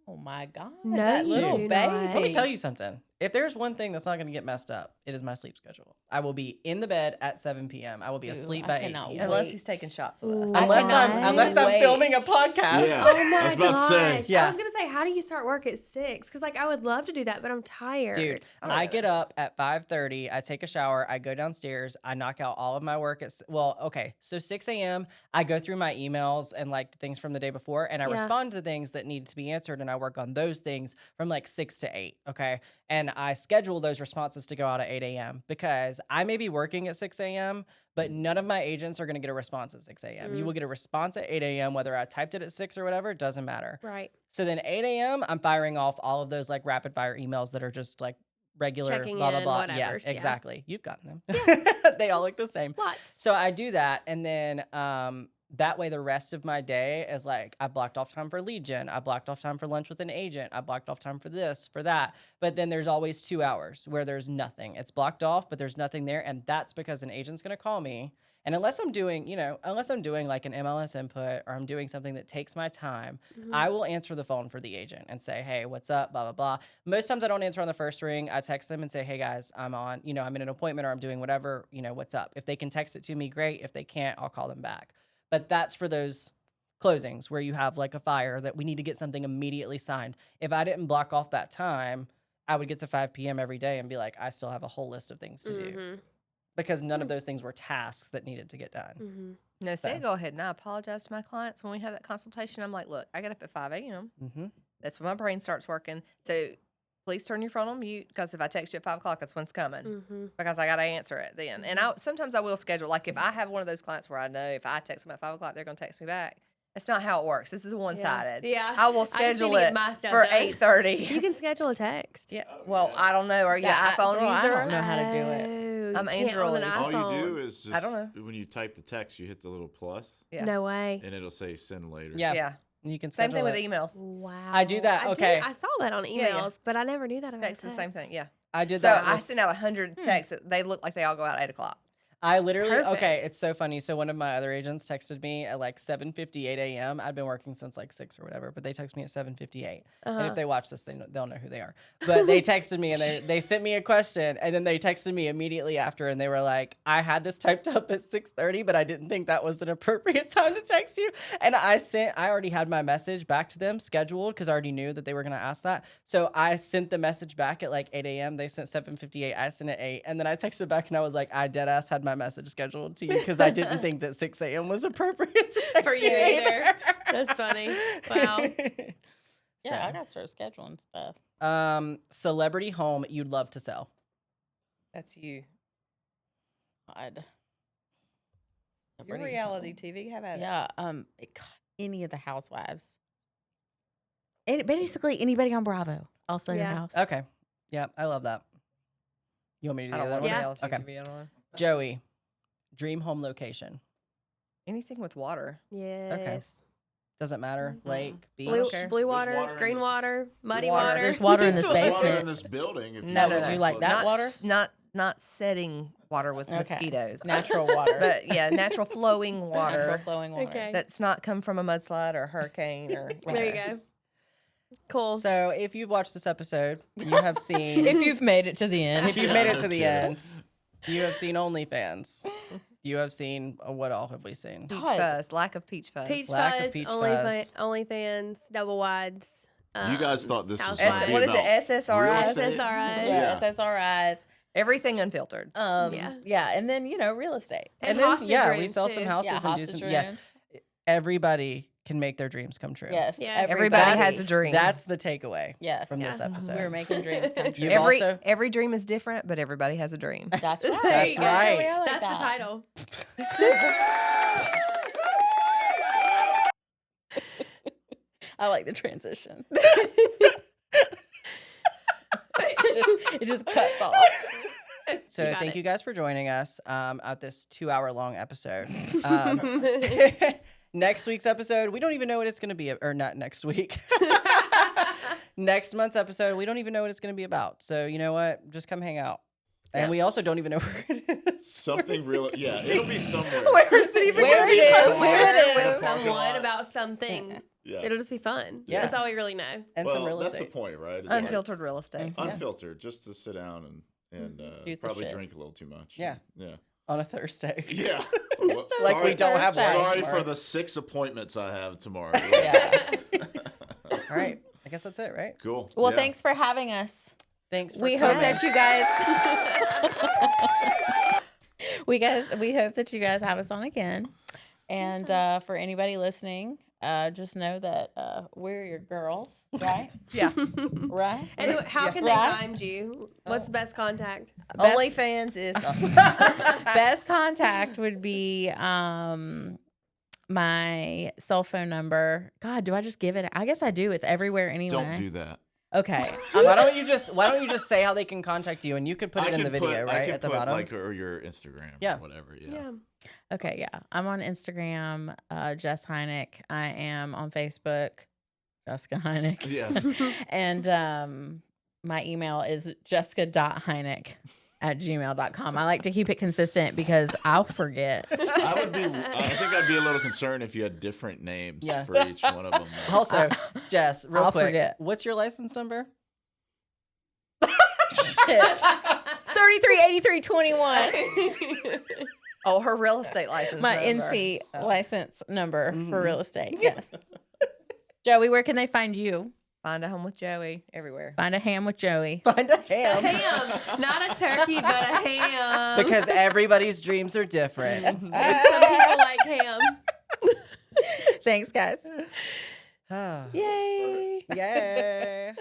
Oh my God. No, that you little do baby. not. Let me tell you something. If there's one thing that's not going to get messed up, it is my sleep schedule. I will be in the bed at 7 p.m. I will be Ooh, asleep I by 8 cannot p.m. Unless Wait. he's taking shots with us. Ooh. Unless I I'm cannot unless I'm wait. filming a podcast. Yeah. Oh my I was about to say. gosh. Yeah. I was gonna say, how do you start work at 6? Because like I would love to do that, but I'm tired. Dude, I get up at 5:30. I take a shower. I go downstairs. I knock out all of my work so 6 a.m. I go through my emails and like things from the day before, and I Yeah. respond to things that need to be answered, and I work on those things from like 6 to 8. Okay, and I schedule those responses to go out at 8 a.m. because I may be working at 6 a.m., but none of my agents are going to get a response at 6 a.m. You will get a response at 8 a.m. whether I typed it at 6 or whatever. It doesn't matter. Right. So then 8 a.m., I'm firing off all of those like rapid fire emails that are just like regular Checking blah, blah, in, blah. whatevers, Yeah, yeah. exactly. You've gotten them. They all look the same. Lots. So I do that. And then that way the rest of my day is like I blocked off time for lead gen. I blocked off time for lunch with an agent. I blocked off time for this, for that. But then there's always 2 hours where there's nothing. It's blocked off, but there's nothing there. And that's because an agent's going to call me. And unless I'm doing like an MLS input or I'm doing something that takes my time, I will answer the phone for the agent and say, hey, what's up, blah, blah, blah. Most times I don't answer on the first ring. I text them and say, hey guys, I'm in an appointment or I'm doing whatever, what's up. If they can text it to me, great. If they can't, I'll call them back. But that's for those closings where you have like a fire that we need to get something immediately signed. If I didn't block off that time, I would get to 5 p.m. every day and be like, I still have a whole list of things to do. Because none of those things were tasks that needed to get done. No, see, I So. go ahead and I apologize to my clients when we have that consultation. I'm like, look, I get up at 5 a.m. Mm-hmm. That's when my brain starts working. So please turn your phone on mute because if I text you at 5 o'clock, that's when it's coming. Because I got to answer it then. And sometimes I will schedule. Like if I have one of those clients where I know if I text them at 5 o'clock, they're going to text me back. That's not how it works. This is one-sided. Yeah. I will I just need schedule to get it my stuff for done. 8:30. You can schedule a text. Yeah. Well, I don't know. Are you Yeah, an iPhone girl, I user? don't know how to do it. Oh, I'm you can't on an Android. All you iPhone. do is just I don't know. when you type the text, you hit the little plus, Yeah. No way. and it'll say send later. Yeah. Yeah. You can Same thing schedule with it. emails. Wow. I do that, okay. I saw that on emails, Yeah. but I never knew that about Text is the same thing. Yeah. I did So that. I with- send out 100 texts. They look like they all go out at 8 o'clock. I literally, okay, Perfect. it's so funny. So one of my other agents texted me at like 7:58 a.m. I'd been working since like 6 or whatever, but they text me at 7:58. And if they watch this, they'll know who they are. But they texted me and they sent me a question, and then they texted me immediately after, and they were like, I had this typed up at 6:30, but I didn't think that was an appropriate time to text you. And I already had my message back to them scheduled because I already knew that they were going to ask that. So I sent the message back at like 8 a.m. They sent 7:58. I sent it 8. And then I texted back and I was like, I dead ass had my message scheduled to you because I didn't think that 6 a.m. was appropriate to text For you either. either. That's funny. Wow. Yeah, I got to start scheduling stuff. Celebrity home you'd love to sell. That's you. God. Your reality TV, have at it. Yeah. God, any of the housewives. basically anybody on Bravo, also your Yeah. house. Okay. Yeah, I love that. You want me to do I the don't other want one? Yeah. reality Okay. to be on. Joey, dream home location. Anything with water. Yes. Doesn't matter. Mhm. Lake, beach. Blue, care. blue There's water, water in green this- water, muddy Water. water. There's water in this There's water in basement. this building. If No, you no, live no. Would you like close- that water? Not setting water with Okay. mosquitoes. Natural water. But yeah, natural flowing water. Natural flowing water. Okay. That's not come from a mudslide or a hurricane or There you go. Cool. So if you've watched this episode, you have seen. If you've made it to the end. if you've Yeah, made it no to the kidding. end, you have seen OnlyFans. You have seen what all have we seen? Peach God. fuzz, lack of peach fuzz. Peach Lack of fuzz, peach OnlyFans, fuzz. OnlyFans, double wides. You guys thought this was House gonna wives. be What is about it? SSRI? real estate? SSRI. Yeah, SSRIs. Everything unfiltered. Yeah. And then real estate. And hostage then yeah, we rooms, sell too. some houses and do hostage some. Yes, rooms. everybody can make their dreams come true. Yes. Yeah. Everybody has a dream. That's the takeaway Yes. from this Yeah. episode. We're making dreams come true. You've every also- every dream is different, but everybody has a dream. That's right. There you That's go. right. I like That's that. the title. I like the transition. It just cuts off. So You got thank it. you guys for joining us at this 2-hour-long episode. Next week's episode, we don't even know what it's going to be, or not next week. Next month's episode, we don't even know what it's going to be about. So you know what? Just come hang out. And we also don't even know where it is. Something real. Yeah, it'll be somewhere. Where is it even? Where gonna it be is, posted? where it With is. someone about something. Yeah. It'll just be fun. Yeah. That's all we really know. And well, some real that's estate. the point, right? It's like Unfiltered real estate. unfiltered, just to sit down and Shoot the probably shit. drink a little too much. Yeah. Yeah. On a Thursday. Yeah. Like we don't have wine Sorry tomorrow. for the 6 appointments I have tomorrow. Yeah. All right. I guess that's it, right? Cool. Well, Yeah. thanks for having us. Thanks for We hope coming. that you guys we hope that you guys have us on again. And for anybody listening, just know that we're your girls, right? Yeah. Right? And how can they Right? find you? What's the best contact? OnlyFans is Best contact would be my cell phone number. God, do I just give it? I guess I do. It's everywhere anyway. Don't do that. Okay. Why don't you just say how they can contact you, and you could put it in the could video, I right could at the put, bottom. like or your Instagram. Yeah. Or whatever. Yeah. Yeah. Okay, yeah. I'm on Instagram, Jess Heineck. I am on Facebook, Jessica Heineck. Yeah. And my email is jessica.heineck@gmail.com. I like to keep it consistent because I'll forget. I think I'd be a little concerned if you had different names Yeah. for each one of them. Also, Jess, real I'll quick, forget. what's your license number? Shit. 338321. oh her real estate license. My number. NC license number Mhm. for real estate. Yes. Joey, where can they find you? Find a home with Joey everywhere. Find a ham with Joey. Find a A ham. ham. Not a turkey, but a ham. Because everybody's dreams are different. some people like ham. Thanks, guys. Yay. Yay.